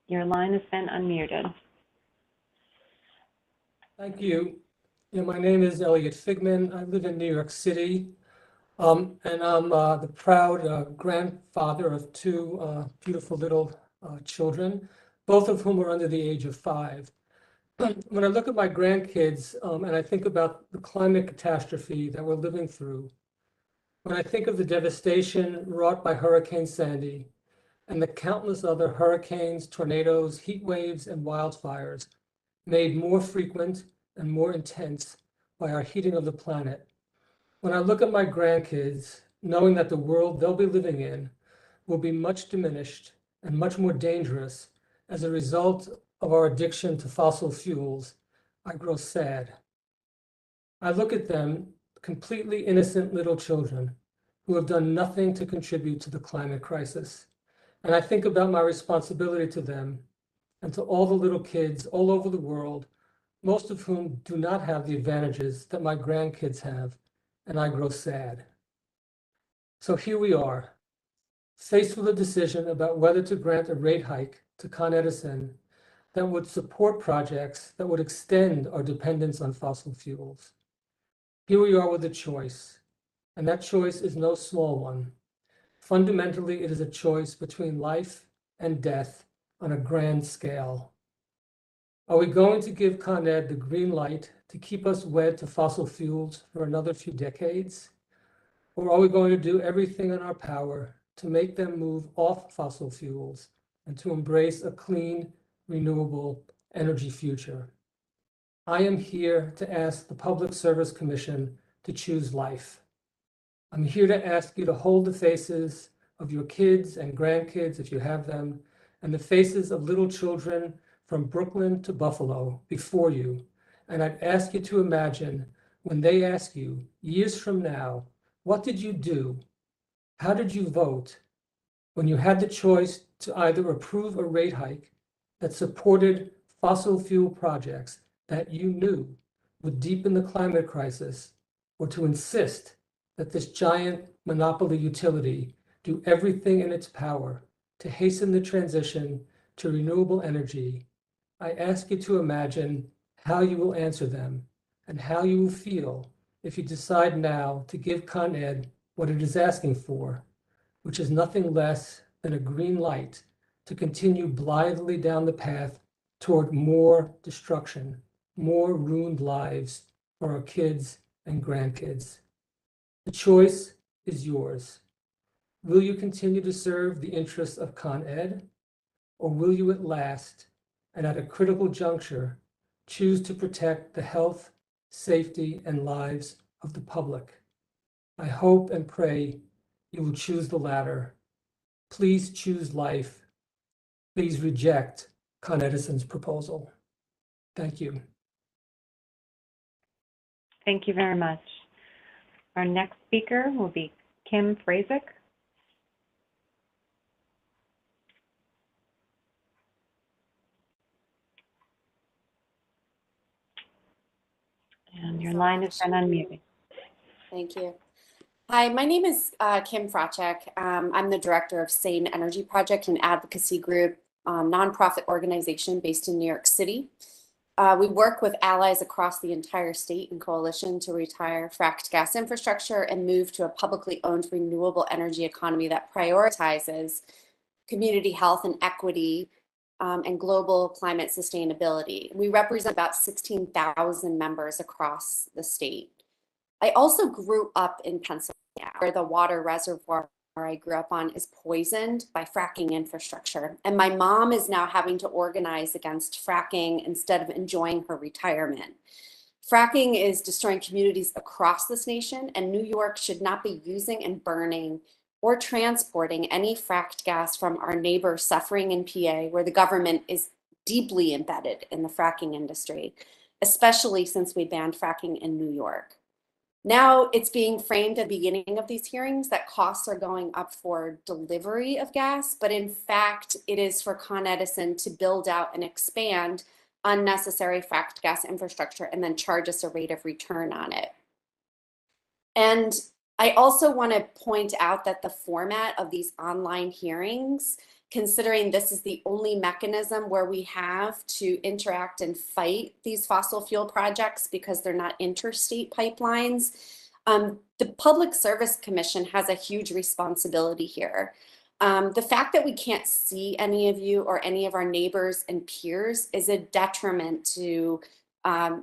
Your line has been unmuted. Thank you. My name is Elliot Figman. I live in New York City, and I'm the proud grandfather of two beautiful little children, both of whom are under the age of 5. When I look at my grandkids and I think about the climate catastrophe that we're living through, when I think of the devastation wrought by Hurricane Sandy and the countless other hurricanes, tornadoes, heat waves, and wildfires made more frequent and more intense by our heating of the planet. When I look at my grandkids, knowing that the world they'll be living in will be much diminished and much more dangerous as a result of our addiction to fossil fuels, I grow sad. I look at them, completely innocent little children who have done nothing to contribute to the climate crisis. And I think about my responsibility to them and to all the little kids all over the world, most of whom do not have the advantages that my grandkids have, and I grow sad. So here we are, faced with a decision about whether to grant a rate hike to Con Edison that would support projects that would extend our dependence on fossil fuels. Here we are with a choice, and that choice is no small one. Fundamentally, it is a choice between life and death on a grand scale. Are we going to give Con Ed the green light to keep us wed to fossil fuels for another few decades? Or are we going to do everything in our power to make them move off fossil fuels and to embrace a clean, renewable energy future? I am here to ask the Public Service Commission to choose life. I'm here to ask you to hold the faces of your kids and grandkids, if you have them, and the faces of little children from Brooklyn to Buffalo before you. And I'd ask you to imagine when they ask you, years from now, what did you do? How did you vote when you had the choice to either approve a rate hike that supported fossil fuel projects that you knew would deepen the climate crisis, or to insist that this giant monopoly utility do everything in its power to hasten the transition to renewable energy? I ask you to imagine how you will answer them and how you will feel if you decide now to give Con Ed what it is asking for, which is nothing less than a green light to continue blithely down the path toward more destruction, more ruined lives for our kids and grandkids. The choice is yours. Will you continue to serve the interests of Con Ed, or will you at last, and at a critical juncture, choose to protect the health, safety, and lives of the public? I hope and pray you will choose the latter. Please choose life. Please reject Con Edison's proposal. Thank you. Thank you very much. Our next speaker will be Kim Frazek. And your line has been unmuted. Thank you. Hi, my name is Kim Frazek. I'm the director of Sane Energy Project, an advocacy group, nonprofit organization based in New York City. We work with allies across the entire state in coalition to retire fracked gas infrastructure and move to a publicly owned renewable energy economy that prioritizes community health and equity and global climate sustainability. We represent about 16,000 members across the state. I also grew up in Pennsylvania, where the water reservoir I grew up on is poisoned by fracking infrastructure. And my mom is now having to organize against fracking instead of enjoying her retirement. Fracking is destroying communities across this nation, and New York should not be using and burning or transporting any fracked gas from our neighbors suffering in PA, where the government is deeply embedded in the fracking industry, especially since we banned fracking in New York. Now it's being framed at the beginning of these hearings that costs are going up for delivery of gas, but in fact, it is for Con Edison to build out and expand unnecessary fracked gas infrastructure and then charge us a rate of return on it. And I also want to point out that the format of these online hearings, considering this is the only mechanism where we have to interact and fight these fossil fuel projects because they're not interstate pipelines, the Public Service Commission has a huge responsibility here. The fact that we can't see any of you or any of our neighbors and peers is a detriment to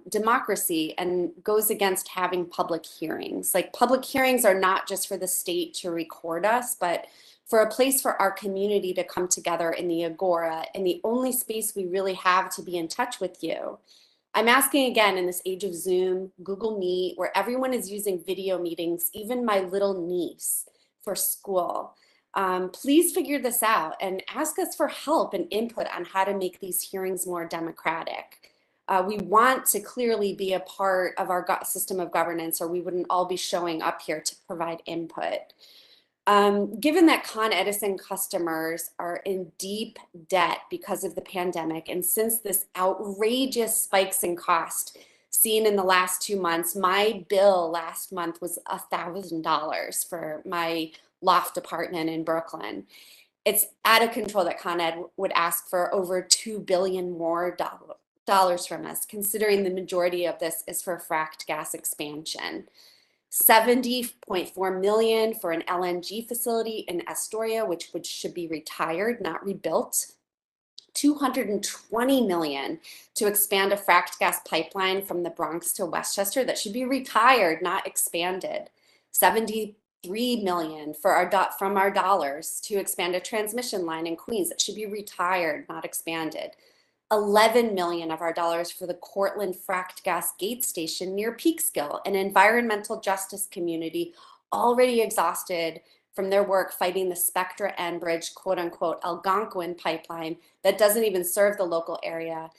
democracy and goes against having public hearings. Like, public hearings are not just for the state to record us, but for a place for our community to come together in the Agora, and the only space we really have to be in touch with you. I'm asking again, in this age of Zoom, Google Meet, where everyone is using video meetings, even my little niece for school, please figure this out and ask us for help and input on how to make these hearings more democratic. We want to clearly be a part of our system of governance, or we wouldn't all be showing up here to provide input. Given that Con Edison customers are in deep debt because of the pandemic, and since this outrageous spikes in cost seen in the last 2 months, my bill last month was $1,000 for my loft apartment in Brooklyn. It's out of control that Con Ed would ask for over $2 billion more dollars from us, considering the majority of this is for fracked gas expansion. $70.4 million for an LNG facility in Astoria, which should be retired, not rebuilt. $220 million to expand a fracked gas pipeline from the Bronx to Westchester that should be retired, not expanded. $73 million for from our dollars to expand a transmission line in Queens that should be retired, not expanded. 11 million of our dollars for the Cortland fracked gas gate station near Peekskill, an environmental justice community already exhausted from their work fighting the Spectra Enbridge, quote unquote, Algonquin pipeline that doesn't even serve the local area.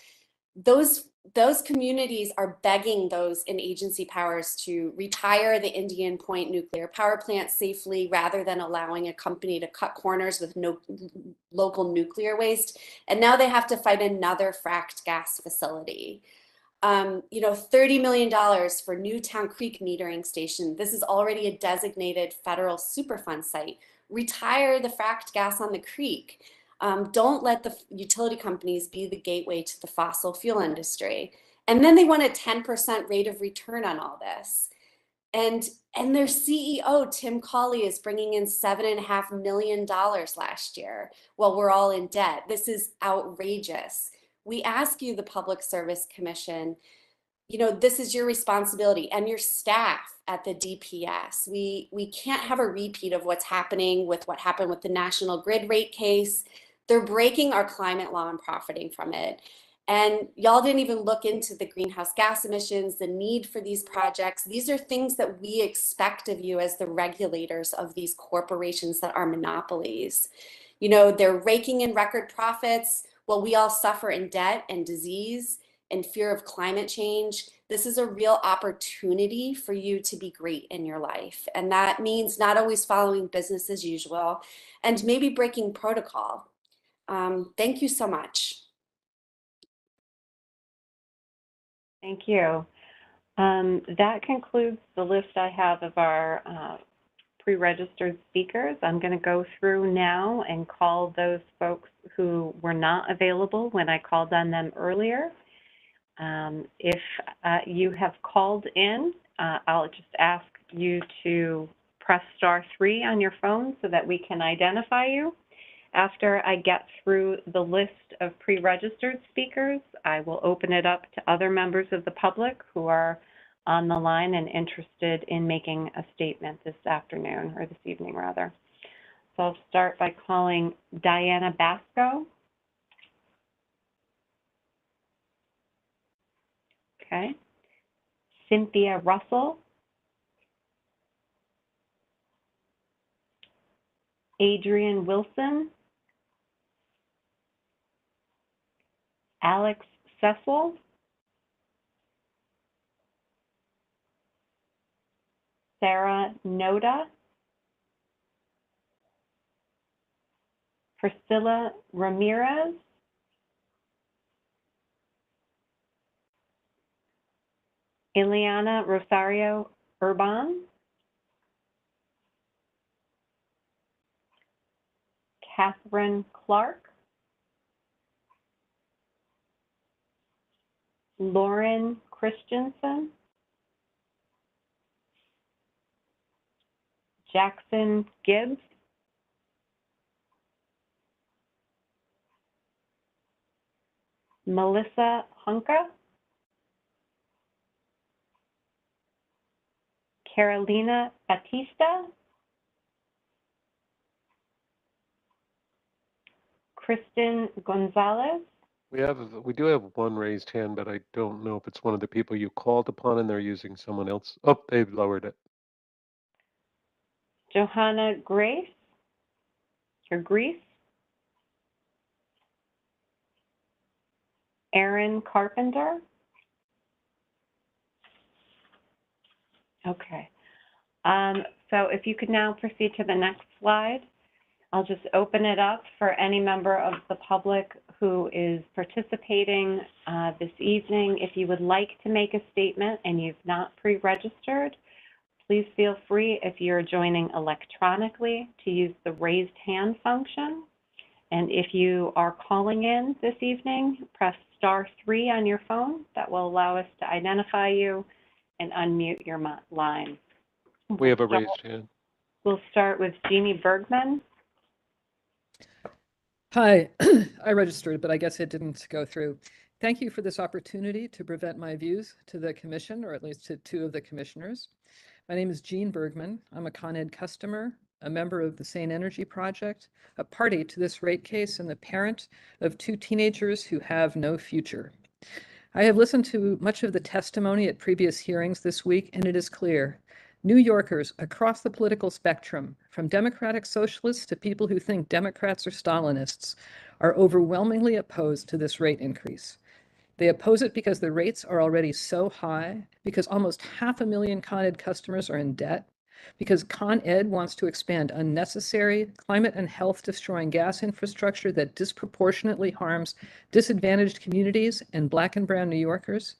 Those communities are begging those in agency powers to retire the Indian Point nuclear power plant safely rather than allowing a company to cut corners with no local nuclear waste. And now they have to fight another fracked gas facility. $30 million for Newtown Creek metering station. This is already a designated federal Superfund site. Retire the fracked gas on the creek. Don't let the utility companies be the gateway to the fossil fuel industry. And then they want a 10% rate of return on all this. And their CEO, Tim Cawley, is bringing in $7.5 million last year while we're all in debt. This is outrageous. We ask you, the Public Service Commission, this is your responsibility, and your staff at the DPS. We can't have a repeat of what's happening with what happened with the National Grid rate case. They're breaking our climate law and profiting from it. And y'all didn't even look into the greenhouse gas emissions, the need for these projects. These are things that we expect of you as the regulators of these corporations that are monopolies. They're raking in record profits while we all suffer in debt and disease and fear of climate change. This is a real opportunity for you to be great in your life. And that means not always following business as usual and maybe breaking protocol. Thank you so much. Thank you. That concludes the list I have of our pre-registered speakers. I'm going to go through now and call those folks who were not available when I called on them earlier. If you have called in, I'll just ask you to press *3 on your phone so that we can identify you. After I get through the list of pre-registered speakers, I will open it up to other members of the public who are on the line and interested in making a statement this afternoon, or this evening rather. So I'll start by calling Diana Basco. Okay. Cynthia Russell. Adrian Wilson. Alex Cecil. Sarah Noda. Priscilla Ramirez. Ileana Rosario Urban. Catherine Clark. Lauren Christensen. Jackson Gibbs. Melissa Hunka. Carolina Batista. Kristen Gonzalez. We do have one raised hand, but I don't know if it's one of the people you called upon and they're using someone else. Oh, they've lowered it. Johanna Grace, or Grease. Aaron Carpenter. Okay. So if you could now proceed to the next slide. I'll just open it up for any member of the public who is participating this evening. If you would like to make a statement and you've not pre-registered, please feel free, if you're joining electronically, to use the raised hand function. And if you are calling in this evening, press *3 on your phone. That will allow us to identify you and unmute your line. We have a raised hand. We'll start with Jeannie Bergman. Hi, I registered, but I guess it didn't go through. Thank you for this opportunity to present my views to the commission, or at least to two of the commissioners. My name is Jean Bergman. I'm a Con Ed customer a member of the Sane Energy Project, a party to this rate case, and the parent of two teenagers who have no future. I have listened to much of the testimony at previous hearings this week, and it is clear New Yorkers across the political spectrum, from democratic socialists to people who think Democrats are Stalinists, are overwhelmingly opposed to this rate increase. They oppose it because the rates are already so high, because almost 500,000 Con Ed customers are in debt, because Con Ed wants to expand unnecessary, climate and health destroying gas infrastructure that disproportionately harms disadvantaged communities and Black and brown New Yorkers,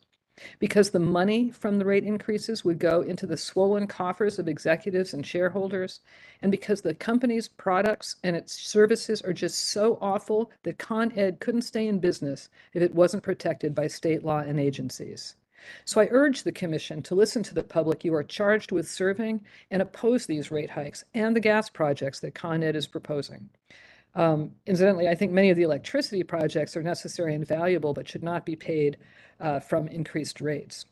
because the money from the rate increases would go into the swollen coffers of executives and shareholders, and because the company's products and its services are just so awful that Con Ed couldn't stay in business if it wasn't protected by state law and agencies. So I urge the Commission to listen to the public you are charged with serving and oppose these rate hikes and the gas projects that Con Ed is proposing. Incidentally, I think many of the electricity projects are necessary and valuable, but should not be paid from increased rates.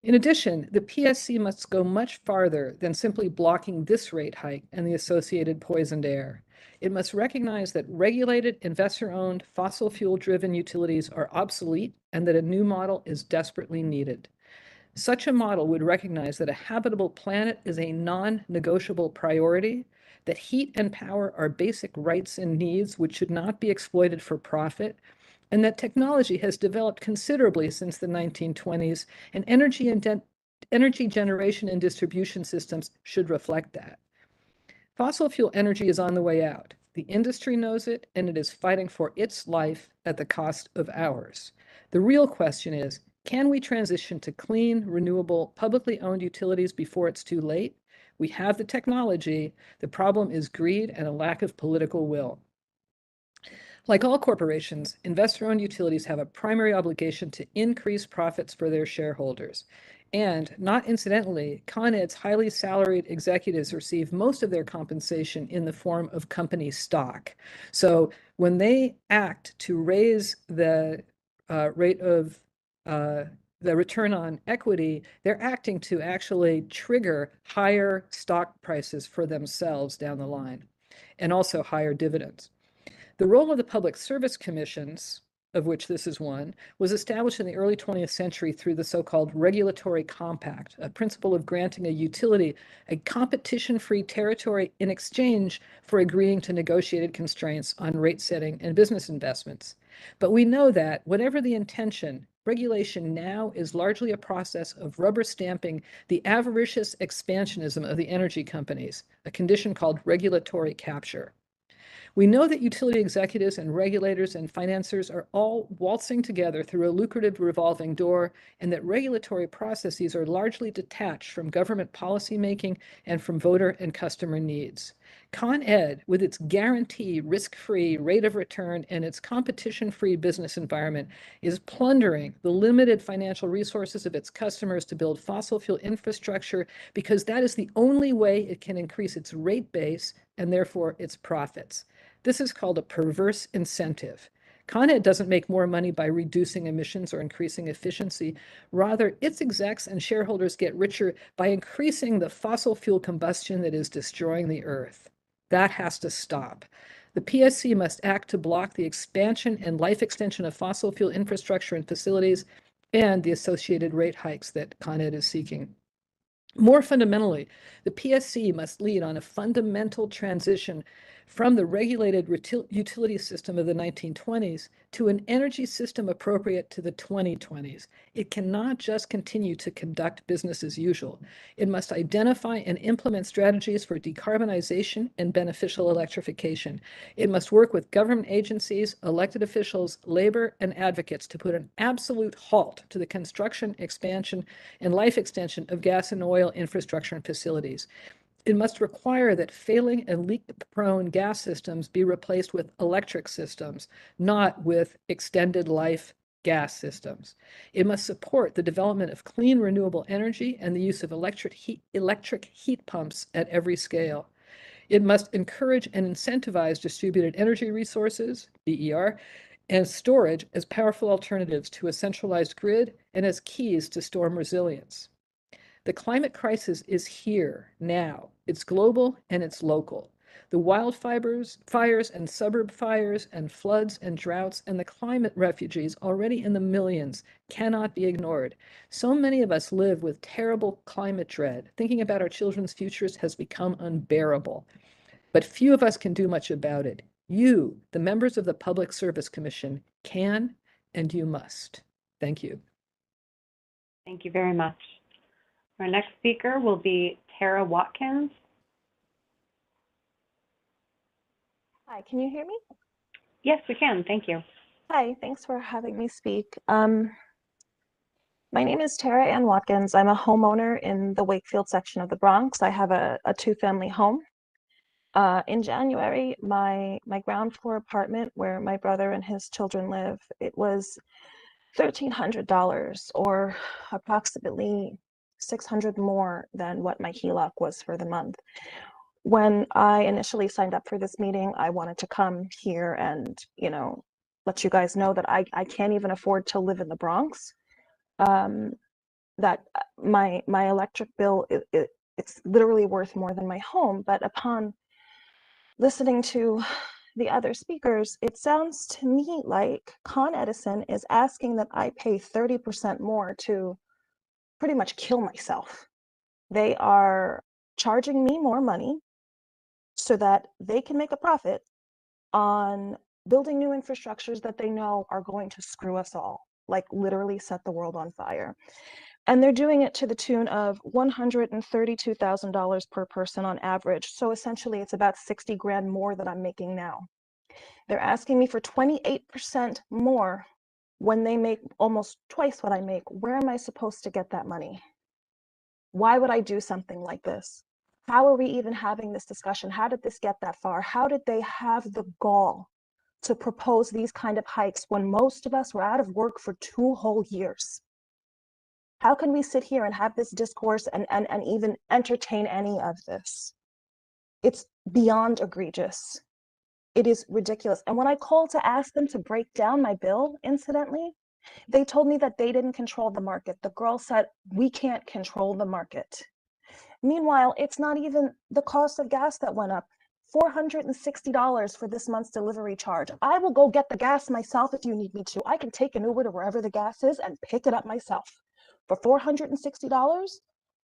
In addition, the PSC must go much farther than simply blocking this rate hike and the associated poisoned air. It must recognize that regulated, investor-owned, fossil fuel-driven utilities are obsolete and that a new model is desperately needed. Such a model would recognize that a habitable planet is a non-negotiable priority, that heat and power are basic rights and needs which should not be exploited for profit, and that technology has developed considerably since the 1920s, and energy generation and distribution systems should reflect that. Fossil fuel energy is on the way out. The industry knows it, and it is fighting for its life at the cost of ours. The real question is, can we transition to clean, renewable, publicly owned utilities before it's too late? We have the technology. The problem is greed and a lack of political will. Like all corporations, investor-owned utilities have a primary obligation to increase profits for their shareholders. And not incidentally, Con Ed's highly salaried executives receive most of their compensation in the form of company stock. So when they act to raise the rate of the return on equity, they're acting to actually trigger higher stock prices for themselves down the line, and also higher dividends. The role of the public service commissions, of which this is one, was established in the early 20th century through the so-called regulatory compact, a principle of granting a utility a competition-free territory in exchange for agreeing to negotiated constraints on rate setting and business investments. But we know that, whatever the intention, regulation now is largely a process of rubber stamping the avaricious expansionism of the energy companies, a condition called regulatory capture. We know that utility executives and regulators and financiers are all waltzing together through a lucrative revolving door, and that regulatory processes are largely detached from government policymaking and from voter and customer needs. Con Ed, with its guarantee risk-free rate of return and its competition-free business environment, is plundering the limited financial resources of its customers to build fossil fuel infrastructure because that is the only way it can increase its rate base and therefore its profits. This is called a perverse incentive. Con Ed doesn't make more money by reducing emissions or increasing efficiency. Rather, its execs and shareholders get richer by increasing the fossil fuel combustion that is destroying the earth. That has to stop. The PSC must act to block the expansion and life extension of fossil fuel infrastructure and facilities and the associated rate hikes that Con Ed is seeking. More fundamentally, the PSC must lead on a fundamental transition from the regulated utility system of the 1920s to an energy system appropriate to the 2020s. It cannot just continue to conduct business as usual. It must identify and implement strategies for decarbonization and beneficial electrification. It must work with government agencies, elected officials, labor, and advocates to put an absolute halt to the construction, expansion, and life extension of gas and oil infrastructure and facilities. It must require that failing and leak-prone gas systems be replaced with electric systems, not with extended life gas systems. It must support the development of clean renewable energy and the use of electric heat pumps at every scale. It must encourage and incentivize distributed energy resources, DER, and storage as powerful alternatives to a centralized grid and as keys to storm resilience. The climate crisis is here now. It's global and it's local. The fires and suburb fires and floods and droughts and the climate refugees, already in the millions, cannot be ignored. So many of us live with terrible climate dread. Thinking about our children's futures has become unbearable. But few of us can do much about it. You, the members of the Public Service Commission, can and you must. Thank you. Thank you very much. Our next speaker will be Tara Watkins. Hi, can you hear me? Yes, we can. Thank you. Hi, thanks for having me speak. My name is Tara Ann Watkins. I'm a homeowner in the Wakefield section of the Bronx. I have a two-family home. In January, my ground floor apartment where my brother and his children live, it was $1,300 or approximately $600 more than what my HELOC was for the month. When I initially signed up for this meeting, I wanted to come here and, let you guys know that I can't even afford to live in the Bronx. That my electric bill, it's literally worth more than my home. But upon listening to the other speakers, it sounds to me like Con Edison is asking that I pay 30% more to pretty much kill myself. They are charging me more money so that they can make a profit on building new infrastructures that they know are going to screw us all, like literally set the world on fire. And they're doing it to the tune of $132,000 per person on average. So essentially it's about 60 grand more than I'm making now. They're asking me for 28% more when they make almost twice what I make. Where am I supposed to get that money? Why would I do something like this? How are we even having this discussion? How did this get that far? How did they have the gall to propose these kind of hikes when most of us were out of work for 2 whole years? How can we sit here and have this discourse and even entertain any of this? It's beyond egregious. It is ridiculous. And when I called to ask them to break down my bill, incidentally, they told me that they didn't control the market. The girl said, we can't control the market. Meanwhile, it's not even the cost of gas that went up. $460 for this month's delivery charge. I will go get the gas myself if you need me to. I can take an Uber to wherever the gas is and pick it up myself. For $460?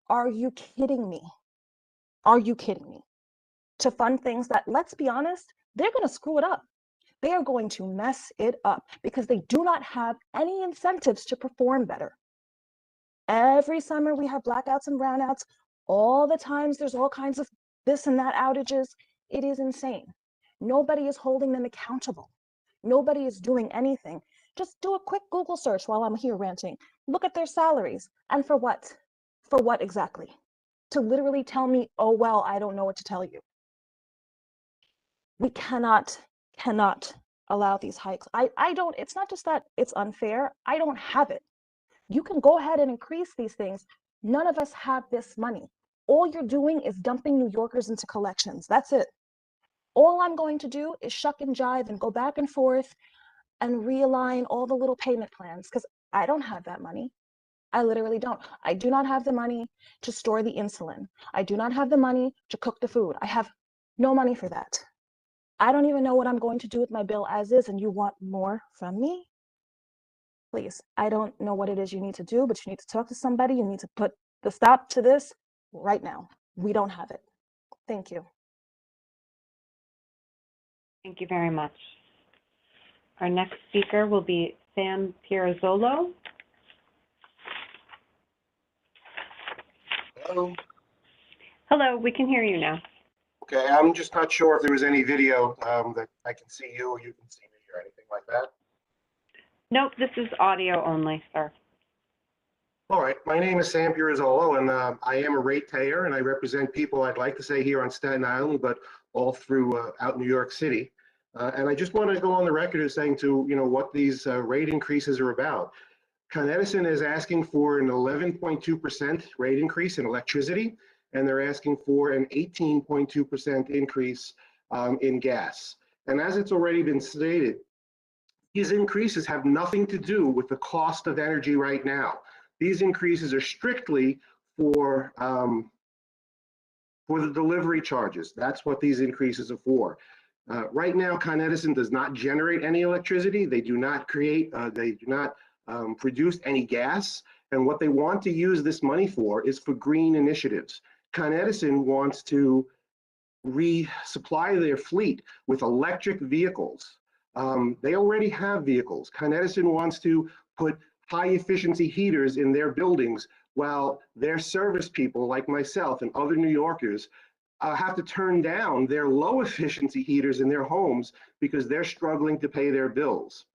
Are you kidding me? Are you kidding me? To fund things that, let's be honest, they're going to screw it up. They are going to mess it up because they do not have any incentives to perform better. Every summer we have blackouts and brownouts. All the times there's all kinds of this and that outages. It is insane. Nobody is holding them accountable. Nobody is doing anything. Just do a quick Google search while I'm here ranting. Look at their salaries. And for what? For what exactly? To literally tell me, oh, well, I don't know what to tell you. We cannot allow these hikes. I don't, it's not just that it's unfair. I don't have it. You can go ahead and increase these things. None of us have this money. All you're doing is dumping New Yorkers into collections. That's it. All I'm going to do is shuck and jive and go back and forth and realign all the little payment plans because I don't have that money. I literally don't. I do not have the money to store the insulin. I do not have the money to cook the food. I have no money for that. I don't even know what I'm going to do with my bill as is, and you want more from me? Please, I don't know what it is you need to do, but you need to talk to somebody. You need to put the stop to this right now. We don't have it. Thank you. Thank you very much. Our next speaker will be Sam Pierazzolo. Hello. Hello, we can hear you now. Okay, I'm just not sure if there was any video that I can see you or you can see me or anything like that. Nope, this is audio only, sir. All right, my name is Sam Pierazzolo, and I am a ratepayer, and I represent people, I'd like to say, here on Staten Island, but all through out New York City. And I just want to go on the record as saying to, what these rate increases are about. Con Edison is asking for an 11.2% rate increase in electricity, and they're asking for an 18.2% increase in gas. And as it's already been stated, these increases have nothing to do with the cost of energy right now. These increases are strictly for the delivery charges. That's what these increases are for. Right now, Con Edison does not generate any electricity. They do not produce any gas. And what they want to use this money for is for green initiatives. Con Edison wants to resupply their fleet with electric vehicles. They already have vehicles. Con Edison wants to put high efficiency heaters in their buildings, while their service people like myself and other New Yorkers have to turn down their low efficiency heaters in their homes because they're struggling to pay their bills.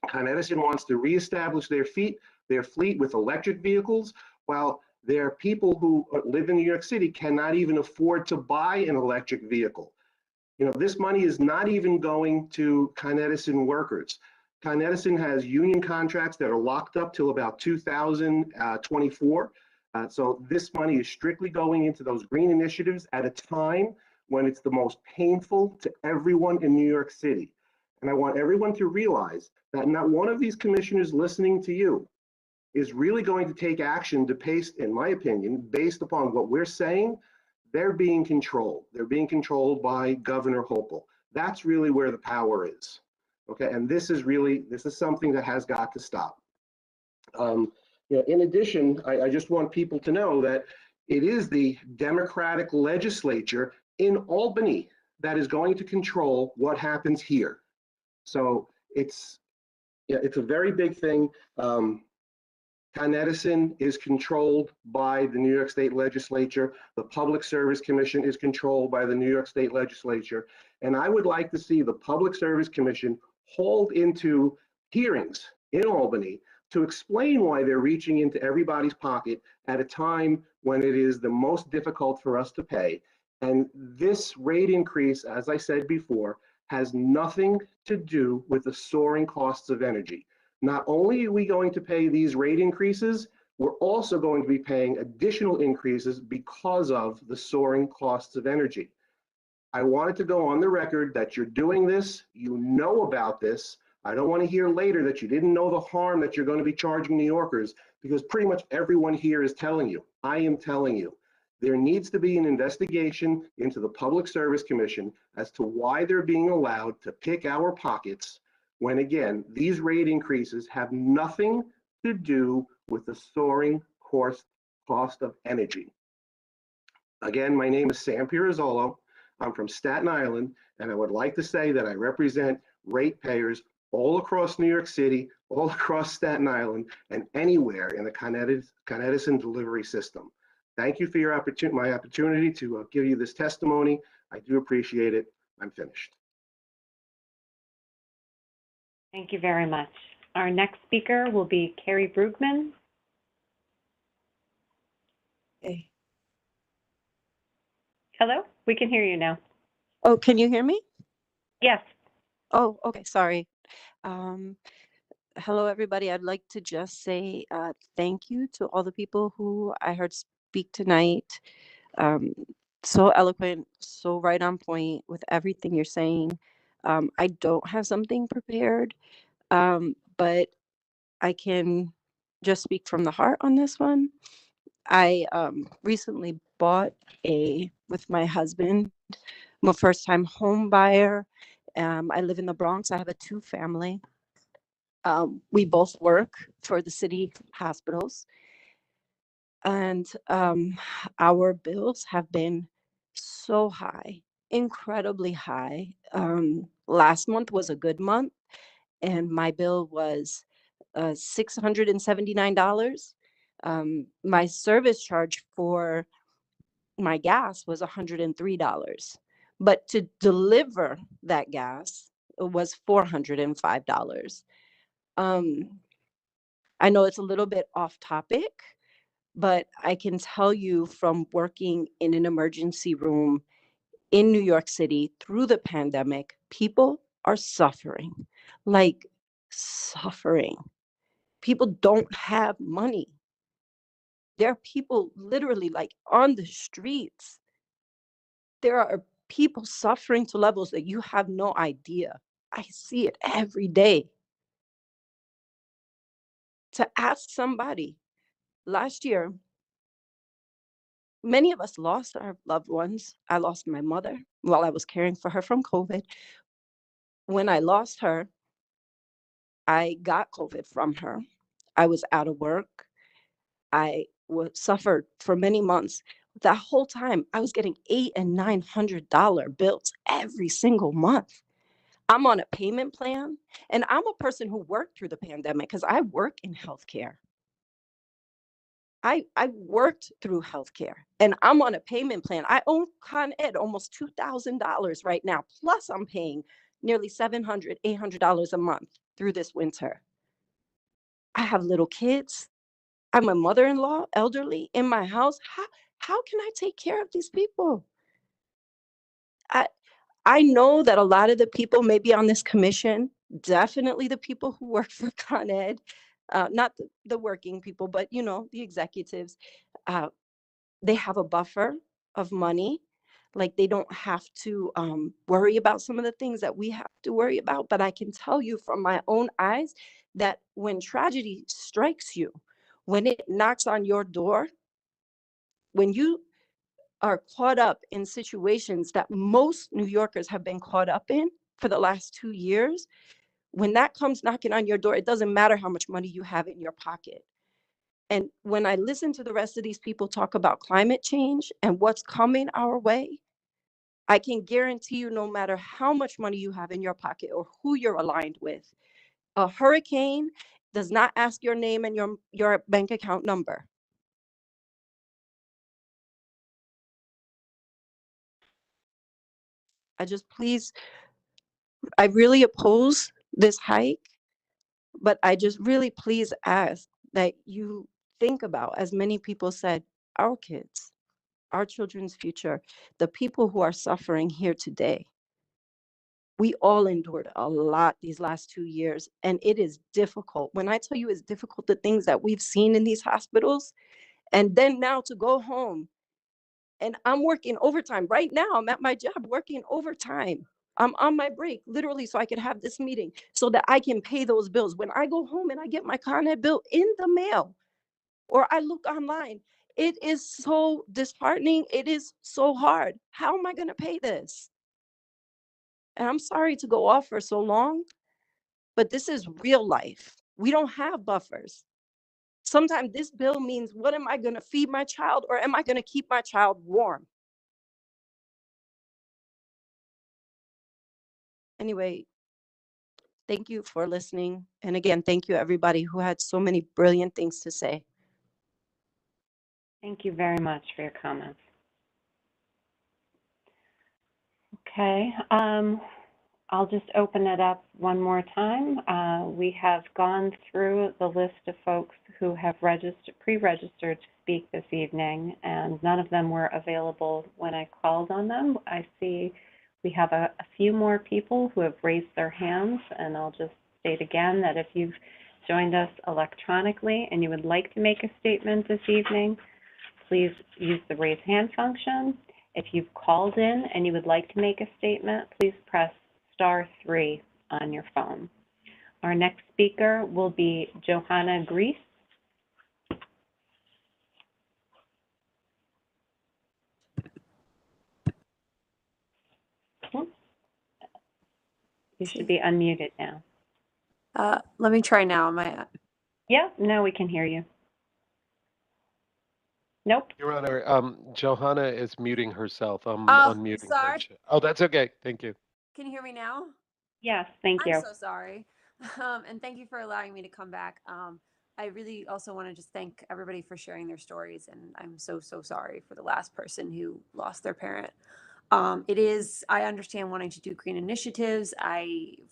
Con Edison wants to reestablish their fleet with electric vehicles, while their people who live in New York City cannot even afford to buy an electric vehicle. You know, this money is not even going to Con Edison workers. Con Edison has union contracts that are locked up till about 2024. So this money is strictly going into those green initiatives at a time when it's the most painful to everyone in New York City. And I want everyone to realize that not one of these commissioners listening to you is really going to take action to pace, in my opinion, based upon what we're saying. They're being controlled. They're being controlled by Governor Hochul. That's really where the power is. Okay, and this is something that has got to stop. In addition, I just want people to know that it is the Democratic legislature in Albany that is going to control what happens here. So it's a very big thing. Con Edison is controlled by the New York State Legislature. The Public Service Commission is controlled by the New York State Legislature. And I would like to see the Public Service Commission hauled into hearings in Albany to explain why they're reaching into everybody's pocket at a time when it is the most difficult for us to pay. And this rate increase, as I said before, has nothing to do with the soaring costs of energy. Not only are we going to pay these rate increases, we're also going to be paying additional increases because of the soaring costs of energy. I wanted to go on the record that you're doing this, you know about this. I don't want to hear later that you didn't know the harm that you're going to be charging New Yorkers, because pretty much everyone here is telling you. I am telling you. There needs to be an investigation into the Public Service Commission as to why they're being allowed to pick our pockets when, again, these rate increases have nothing to do with the soaring cost of energy. Again, my name is Sam Pirozzolo. I'm from Staten Island, and I would like to say that I represent ratepayers all across New York City, all across Staten Island, and anywhere in the Con Edison delivery system. Thank you for my opportunity to give you this testimony. I do appreciate it. I'm finished. Thank you very much. Our next speaker will be Carrie Brookman. Hey. Hello, we can hear you now. Oh, can you hear me? Yes. Oh, okay, sorry. Hello, everybody. I'd like to just say thank you to all the people who I heard speak tonight. So eloquent, so right on point with everything you're saying. I don't have something prepared, but I can just speak from the heart on this one. I recently bought with my husband. I'm a first-time home buyer. I live in the Bronx. I have a two-family. We both work for the city hospitals. And our bills have been so high, incredibly high. Last month was a good month, and my bill was $679. My service charge for my gas was $103. But to deliver that gas was $405. I know it's a little bit off topic, but I can tell you from working in an emergency room in New York City through the pandemic, people are suffering, like suffering. People don't have money. There are people literally like on the streets. There are people suffering to levels that you have no idea. I see it every day. To ask somebody, last year, Many of us lost our loved ones. I lost my mother while I was caring for her from COVID. When I lost her, I got COVID from her. I was out of work. I suffered for many months. That whole time, I was getting $800 and $900 bills every single month. I'm on a payment plan, and I'm a person who worked through the pandemic because I work in healthcare. I worked through healthcare, and I'm on a payment plan. I owe Con Ed almost $2,000 right now. Plus, I'm paying nearly $700, $800 a month through this winter. I have little kids. I'm a mother-in-law, elderly in my house. How can I take care of these people? I know that a lot of the people maybe on this commission, definitely the people who work for Con Ed, not the working people, but you know, the executives, they have a buffer of money. Like they don't have to worry about some of the things that we have to worry about. But I can tell you from my own eyes that when tragedy strikes you, when it knocks on your door, when you are caught up in situations that most New Yorkers have been caught up in for the last 2 years, when that comes knocking on your door, it doesn't matter how much money you have in your pocket. And when I listen to the rest of these people talk about climate change and what's coming our way, I can guarantee you, no matter how much money you have in your pocket or who you're aligned with, a hurricane does not ask your name and your bank account number. I really oppose this hike, but I just really please ask that you think about, as many people said, our kids, our children's future, the people who are suffering here today. We all endured a lot these last 2 years, and it is difficult. When I tell you it's difficult, the things that we've seen in these hospitals, and then now to go home, and I'm working overtime. Right now, I'm at my job working overtime. I'm on my break, literally, so I can have this meeting so that I can pay those bills. When I go home and I get my Con Ed bill in the mail, or I look online, it is so disheartening. It is so hard. How am I going to pay this? And I'm sorry to go off for so long, but this is real life. We don't have buffers. Sometimes this bill means, what am I going to feed my child, or am I going to keep my child warm? Anyway, thank you for listening. And again, thank you everybody who had so many brilliant things to say. Thank you very much for your comments. Okay, I'll just open it up one more time. We have gone through the list of folks who have pre-registered to speak this evening, and none of them were available when I called on them. I see we have a few more people who have raised their hands, and I'll just state again that if you've joined us electronically and you would like to make a statement this evening, please use the raise hand function. If you've called in and you would like to make a statement, please press *3 on your phone. Our next speaker will be Johanna Grease. You should be unmuted now. Let me try now. Am I? Yeah, now we can hear you. Nope. Your Honor, Johanna is muting herself. I'm unmuting sorry. her. Oh, that's okay. Thank you. Can you hear me now? Yes, thank you. I'm so sorry. And thank you for allowing me to come back. I really also want to just thank everybody for sharing their stories. And I'm so, so sorry for the last person who lost their parent. I understand wanting to do green initiatives.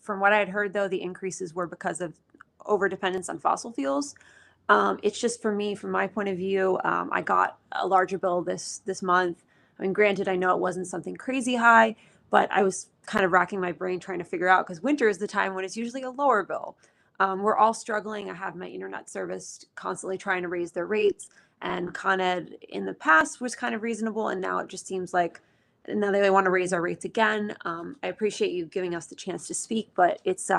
From what I had heard, though, the increases were because of overdependence on fossil fuels. It's just, for me, from my point of view, I got a larger bill this month. I mean, granted, I know it wasn't something crazy high, but I was kind of racking my brain trying to figure out, because winter is the time when it's usually a lower bill. We're all struggling. I have my internet service constantly trying to raise their rates, and Con Ed in the past was kind of reasonable, and now it just seems like now they want to raise our rates again. I appreciate you giving us the chance to speak, but it's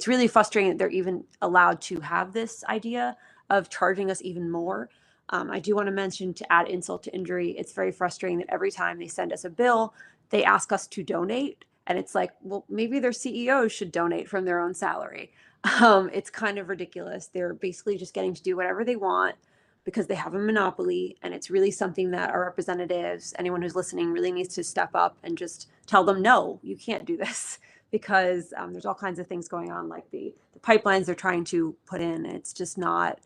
really frustrating that they're even allowed to have this idea of charging us even more. I do want to mention, to add insult to injury, it's very frustrating that every time they send us a bill, they ask us to donate. And it's like, well, maybe their CEOs should donate from their own salary. It's kind of ridiculous. They're basically just getting to do whatever they want because they have a monopoly. And it's really something that our representatives, anyone who's listening, really needs to step up and just tell them, no, you can't do this, because there's all kinds of things going on, like the pipelines they're trying to put in. It's just not,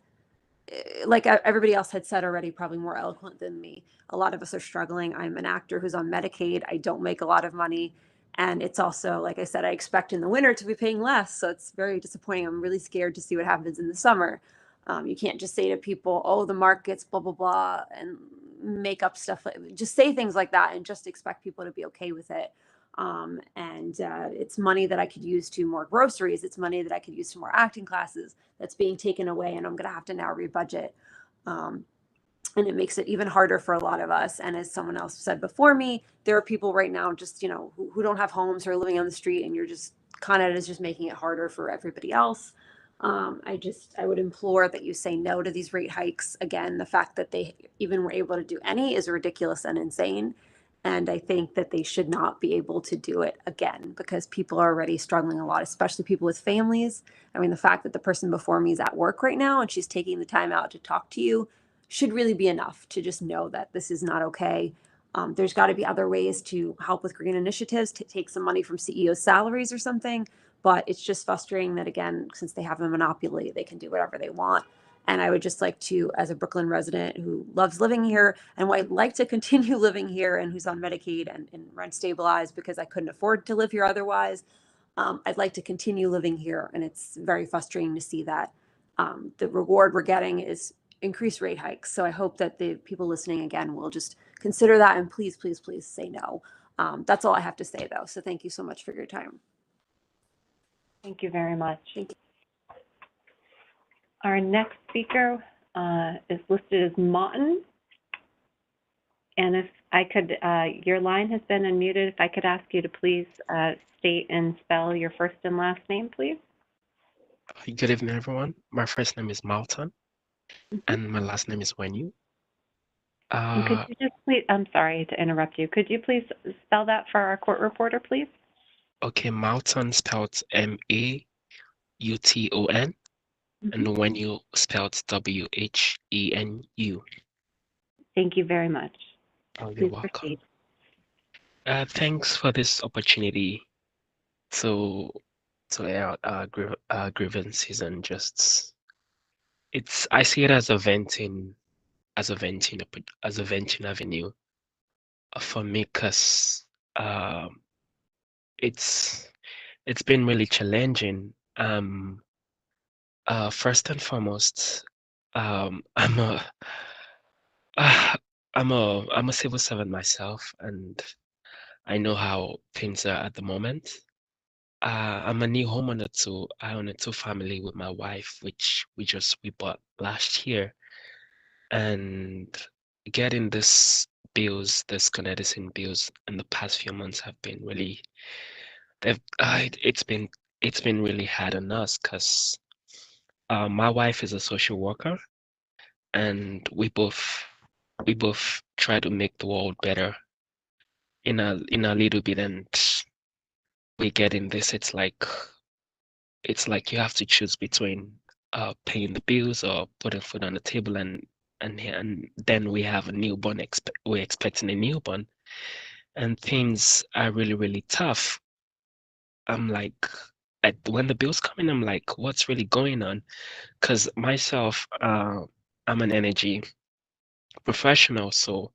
like everybody else had said already, probably more eloquent than me. A lot of us are struggling. I'm an actor who's on Medicaid. I don't make a lot of money. And it's also, like I said, I expect in the winter to be paying less. So it's very disappointing. I'm really scared to see what happens in the summer. You can't just say to people, oh, the market's blah, blah, blah, and make up stuff. Just say things like that and just expect people to be okay with it. It's money that I could use to more groceries. It's money that I could use to more acting classes that's being taken away, and I'm going to have to now rebudget. And it makes it even harder for a lot of us. And as someone else said before me, there are people right now just, who don't have homes or are living on the street, and you're just Con Ed is just making it harder for everybody else. I would implore that you say no to these rate hikes. Again, the fact that they even were able to do any is ridiculous and insane. And I think that they should not be able to do it again, because people are already struggling a lot, especially people with families. I mean, the fact that the person before me is at work right now and she's taking the time out to talk to you should really be enough to just know that this is not okay. There's got to be other ways to help with green initiatives, to take some money from CEOs' salaries or something. But it's just frustrating that, again, since they have a monopoly, they can do whatever they want. And I would just like to, as a Brooklyn resident who loves living here and would like to continue living here, and who's on Medicaid and rent stabilized because I couldn't afford to live here otherwise, I'd like to continue living here. And it's very frustrating to see that the reward we're getting is increased rate hikes. So I hope that the people listening again will just consider that, and please, please, please say no. That's all I have to say, though. So thank you so much for your time. Thank you very much. Thank you. Our next speaker is listed as Martin. And if I could, your line has been unmuted. If I could ask you to please state and spell your first and last name, please. Good evening, everyone. My first name is Malton, and my last name is Wenyu. And could you just please, I'm sorry to interrupt you. Could you please spell that for our court reporter, please? Okay, Malton spelled M-A-U-T-O-N, and Wenyu spelled W-H-E-N-U. Thank you very much. Oh, you're Please welcome. proceed. Thanks for this opportunity to lay out grievances, and just I see it as a venting avenue for me, because it's been really challenging. First and foremost, I'm a civil servant myself, and I know how things are at the moment. I'm a new homeowner too. I own a two-family with my wife, which we bought last year, and getting this Con Edison bills in the past few months have been really, it's been really hard on us, because my wife is a social worker, and we both try to make the world better in a little bit, and we get in this. It's like you have to choose between paying the bills or putting food on the table, and then we have a newborn. We're expecting a newborn, and things are really, really tough. I'm like, when the bills come in, I'm like, what's really going on? Because myself, I'm an energy professional, so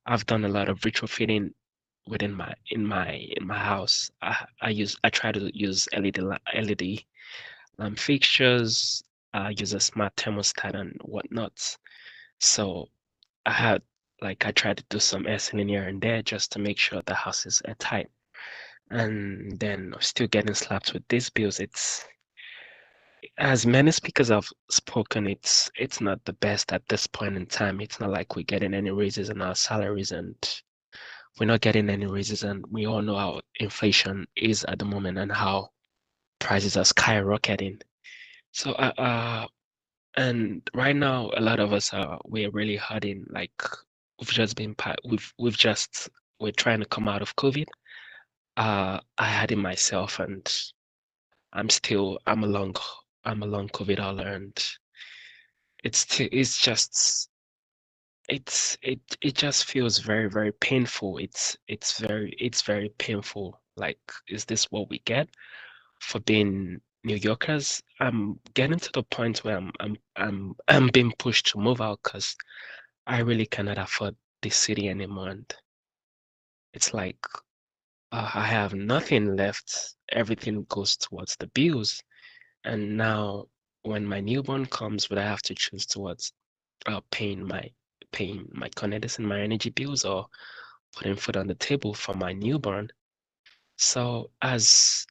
I've done a lot of retrofitting within my house. I try to use LED lamp fixtures, use a smart thermostat and whatnot. So I tried to do some air sealing here and there just to make sure the house is airtight. And then I'm still getting slapped with these bills. It's, as many speakers have spoken, it's not the best at this point in time. It's not like we're getting any raises in our salaries, and we're not getting any raises, and we all know how inflation is at the moment and how prices are skyrocketing. So And right now, a lot of us we're really hurting. Like we've just been we're trying to come out of COVID. I had it myself, and I'm a long COVID hauler, and it just feels very, very painful. It's very painful. Like, is this what we get for being New Yorkers? I'm getting to the point where I'm being pushed to move out because I really cannot afford this city anymore. And it's like I have nothing left. Everything goes towards the bills. And now when my newborn comes, would I have to choose towards paying my Con Edison, my energy bills, or putting food on the table for my newborn? So as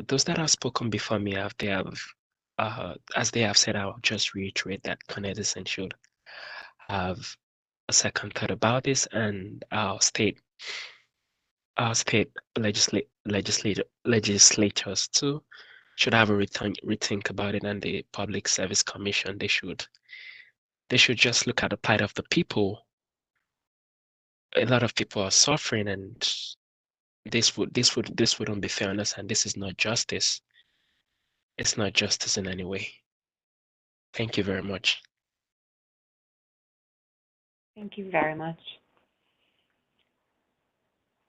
those that have spoken before me, as they have said, I'll just reiterate that Con Edison should have a second thought about this, and our state legislators too should have a rethink about it, and the Public Service Commission, they should just look at the plight of the people. A lot of people are suffering, and this wouldn't be fairness, and this is not justice. It's not justice in any way. Thank you very much. Thank you very much.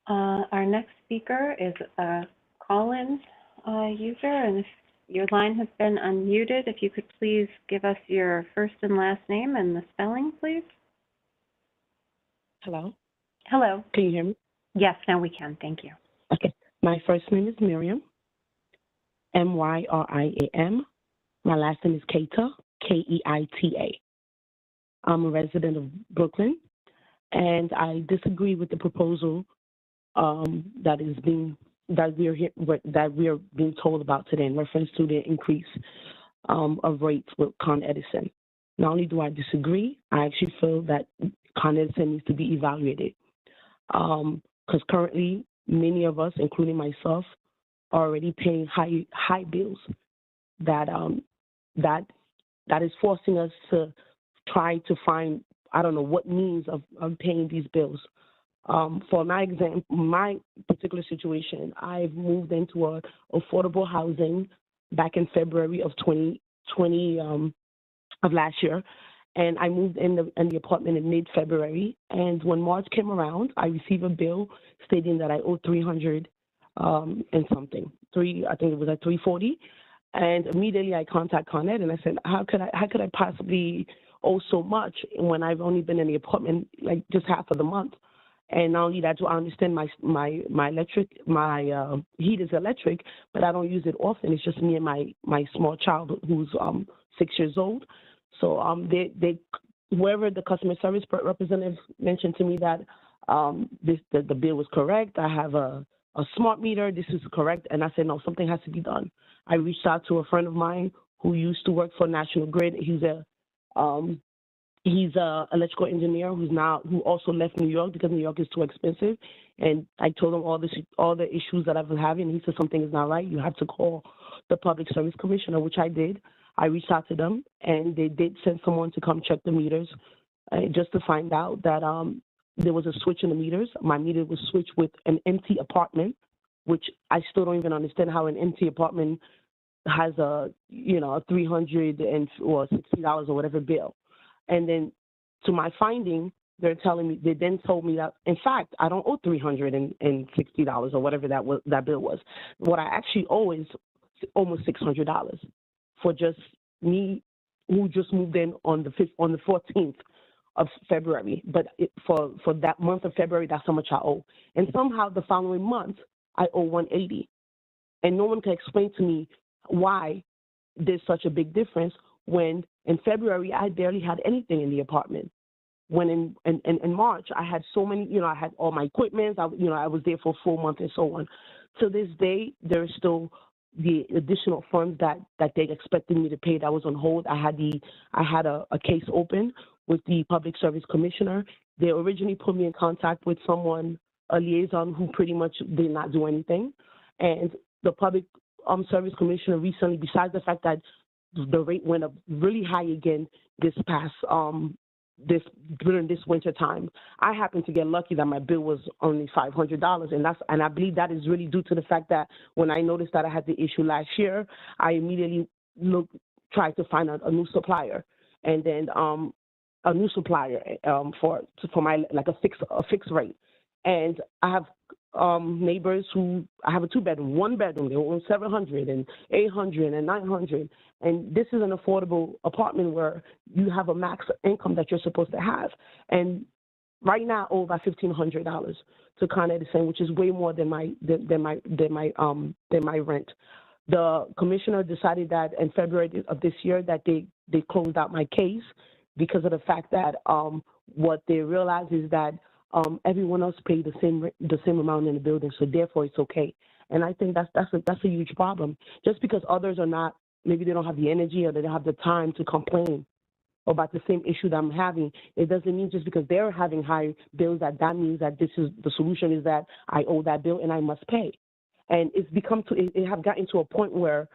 Our next speaker is a call-in user, and if your line has been unmuted, if you could please give us your first and last name and the spelling, please. Hello? Hello. Can you hear me? Yes, now we can. Thank you. Okay. My first name is Miriam, Myriam. My last name is Keita, Keita. I'm a resident of Brooklyn, and I disagree with the proposal that we're being told about today in reference to the increase of rates with Con Edison. Not only do I disagree, I actually feel that Con Edison needs to be evaluated. Because currently, many of us, including myself, are already paying high bills that is forcing us to try to find, I don't know, what means of paying these bills. For my particular situation, I've moved into a affordable housing back in February of 2020 of last year, and I moved in the apartment in mid-February. And when March came around, I received a bill stating that I owe $300 and something. I think it was at $340. And immediately I contacted Con Ed and I said, how could I possibly owe so much when I've only been in the apartment like just half of the month? And not only that, I understand my heat is electric, but I don't use it often. It's just me and my small child who's 6 years old. So whoever the customer service representative mentioned to me that the bill was correct. I have a smart meter. This is correct. And I said, no, something has to be done. I reached out to a friend of mine who used to work for National Grid. He's a electrical engineer who also left New York because New York is too expensive. And I told him all the issues that I've been having. He said something is not right. You have to call the Public Service Commissioner, which I did. I reached out to them, and they did send someone to come check the meters, just to find out that there was a switch in the meters. My meter was switched with an empty apartment, which I still don't even understand how an empty apartment has a $360 or whatever bill. And then to my finding, they then told me that, in fact, I don't owe $360 or whatever that bill was. What I actually owe is almost $600 for just me who just moved in on the 14th of February. But for that month of February, that's how much I owe. And somehow the following month, I owe $180. And no one can explain to me why there's such a big difference when in February I barely had anything in the apartment. When in March I had so many, I had all my equipment, I was there for a full month and so on. To this day, there's still the additional funds that they expected me to pay that was on hold. I had a case open with the Public Service Commissioner. They originally put me in contact with someone, a liaison, who pretty much did not do anything. And the Public Service Commissioner recently, besides the fact that the rate went up really high again this past during this winter time. I happened to get lucky that my bill was only $500, and I believe that is really due to the fact that when I noticed that I had the issue last year, I immediately tried to find a new supplier, and then a new supplier for my like a fixed rate. And I have neighbors who I have a 2-bedroom, 1-bedroom. They own $700 and $800 and $900, and this is an affordable apartment where you have a max income that you're supposed to have. And right now, I owe about $1,500 to Con Edison, which is way more than my rent. The commissioner decided that in February of this year that they closed out my case because of the fact that what they realized is that everyone else paid the same amount in the building, so therefore it's okay. And I think that's a huge problem. Just because others are not, maybe they don't have the energy or they don't have the time to complain about the same issue that I'm having, it doesn't mean just because they're having high bills that means that this is the solution is that I owe that bill and I must pay. And it have gotten to a point where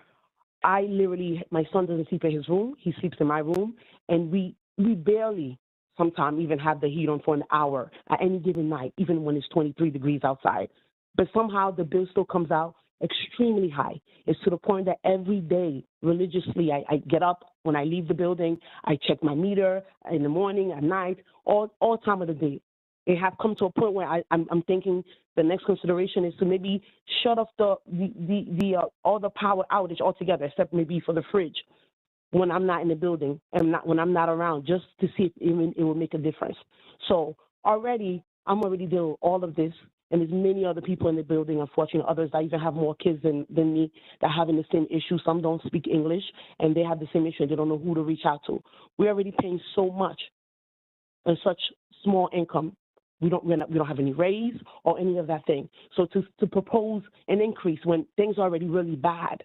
I literally, my son doesn't sleep in his room, he sleeps in my room, and we barely sometimes even have the heat on for an hour at any given night, even when it's 23 degrees outside. But somehow the bill still comes out extremely high. It's to the point that every day, religiously, I get up when I leave the building, I check my meter in the morning, at night, all time of the day. It have come to a point where I'm thinking the next consideration is to maybe shut off all the power outage altogether, except maybe for the fridge when I'm not in the building and when I'm not around, just to see if it will make a difference. So I'm already dealing with all of this, and there's many other people in the building, unfortunately, others that even have more kids than me that are having the same issue. Some don't speak English, and they have the same issue. They don't know who to reach out to. We're already paying so much and such small income. We don't have any raise or any of that thing. So to propose an increase when things are already really bad,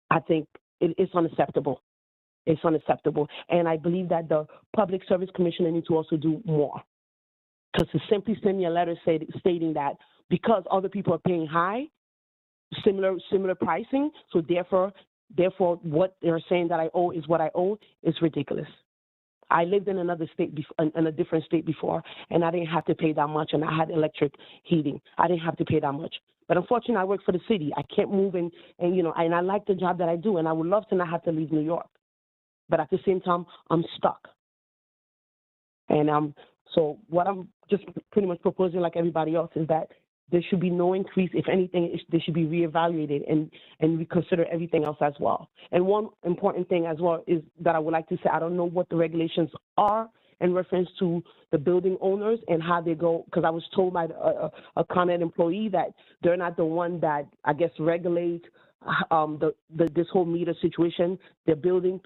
I think it's unacceptable. It's unacceptable. And I believe that the Public Service Commissioner needs to also do more. Because to simply send me a letter stating that because other people are paying high, similar pricing, so therefore what they're saying that I owe is what I owe is ridiculous. I lived in another state, in a different state before, and I didn't have to pay that much, and I had electric heating. I didn't have to pay that much. But unfortunately, I work for the city. I can't move, and I like the job that I do, and I would love to not have to leave New York. But at the same time, I'm stuck. And so what I'm just pretty much proposing, like everybody else, is that there should be no increase. If anything, they should be reevaluated and reconsider everything else as well. And one important thing as well is that I would like to say, I don't know what the regulations are in reference to the building owners and how they go, because I was told by a Con Ed employee that they're not the one that, I guess, regulate this whole meter situation. The building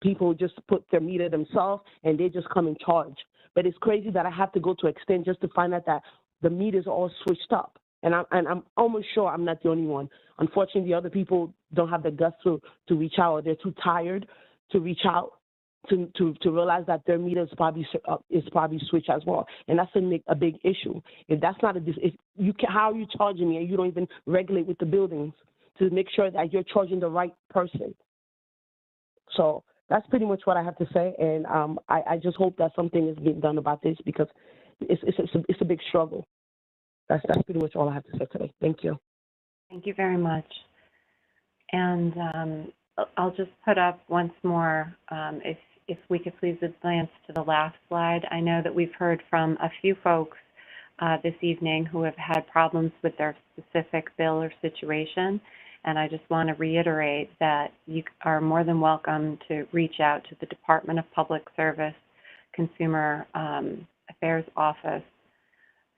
people just put their meter themselves and they just come in charge. But it's crazy that I have to go to extent just to find out that the meters are all switched up. And I'm almost sure I'm not the only one. Unfortunately, the other people don't have the guts to reach out, or they're too tired to reach out to realize that their meter is probably switched as well. And that's a big issue. If that's not how are you charging me and you don't even regulate with the buildings to make sure that you're charging the right person? So that's pretty much what I have to say. And I just hope that something is being done about this, because it's a big struggle. That's pretty much all I have to say today. Thank you. Thank you very much. And I'll just put up once more, if we could please advance to the last slide. I know that we've heard from a few folks this evening who have had problems with their specific bill or situation. And I just want to reiterate that you are more than welcome to reach out to the Department of Public Service, Consumer Affairs Office,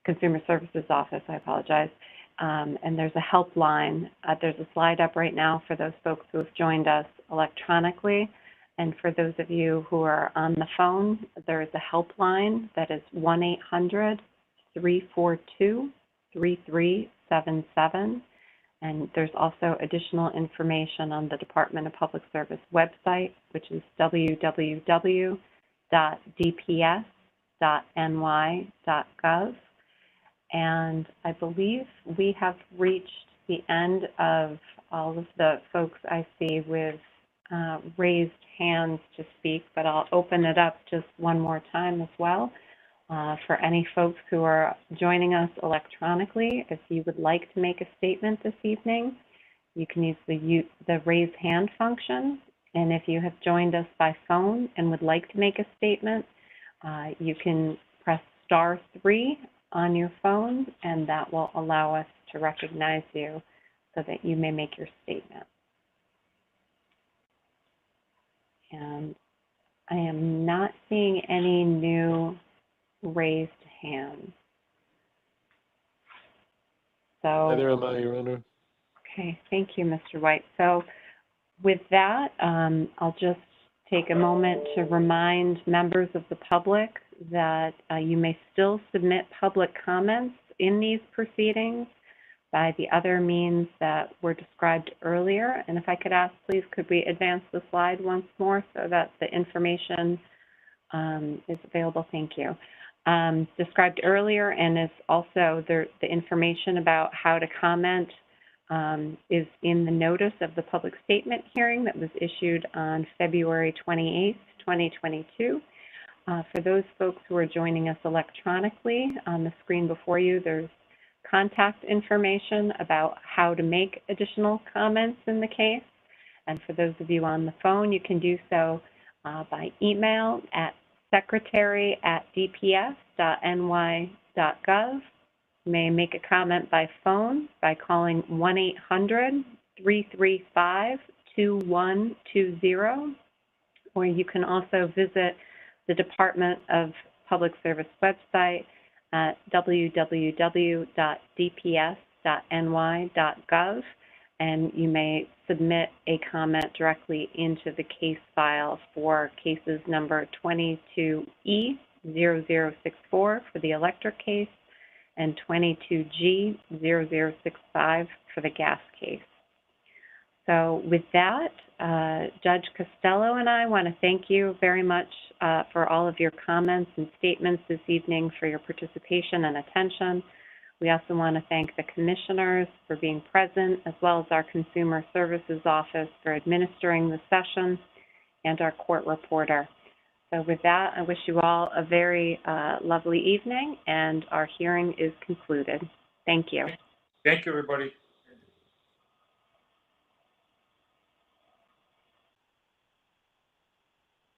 Consumer Services Office, I apologize. And there's a helpline. There's a slide up right now for those folks who have joined us electronically. And for those of you who are on the phone, there is a helpline that is 1-800-342-3377. And there's also additional information on the Department of Public Service website, which is www.dps.ny.gov. And I believe we have reached the end of all of the folks I see with raised hands to speak, but I'll open it up just one more time as well. For any folks who are joining us electronically, if you would like to make a statement this evening, you can use the raise hand function. And if you have joined us by phone and would like to make a statement, you can press *3 on your phone, and that will allow us to recognize you so that you may make your statement. And I am not seeing any new raised hands. So, Neither am I, Your Honor. okay, thank you, Mr. White. So with that, I'll just take a moment to remind members of the public that you may still submit public comments in these proceedings by the other means that were described earlier. And if I could ask, please, could we advance the slide once more so that the information is available? Thank you. Described earlier, and is also the information about how to comment is in the notice of the public statement hearing that was issued on February 28th, 2022. For those folks who are joining us electronically, on the screen before you, there's contact information about how to make additional comments in the case. And for those of you on the phone, you can do so by email at secretary@dps.ny.gov. You may make a comment by phone by calling 1-800-335-2120, or you can also visit the Department of Public Service website at www.dps.ny.gov, and you may submit a comment directly into the case file for cases number 22E0064 for the electric case and 22G0065 for the gas case. So with that, Judge Costello and I want to thank you very much for all of your comments and statements this evening, for your participation and attention. We also want to thank the commissioners for being present, as well as our Consumer Services Office for administering the session, and our court reporter. So with that, I wish you all a very lovely evening, and our hearing is concluded. Thank you. Thank you, everybody.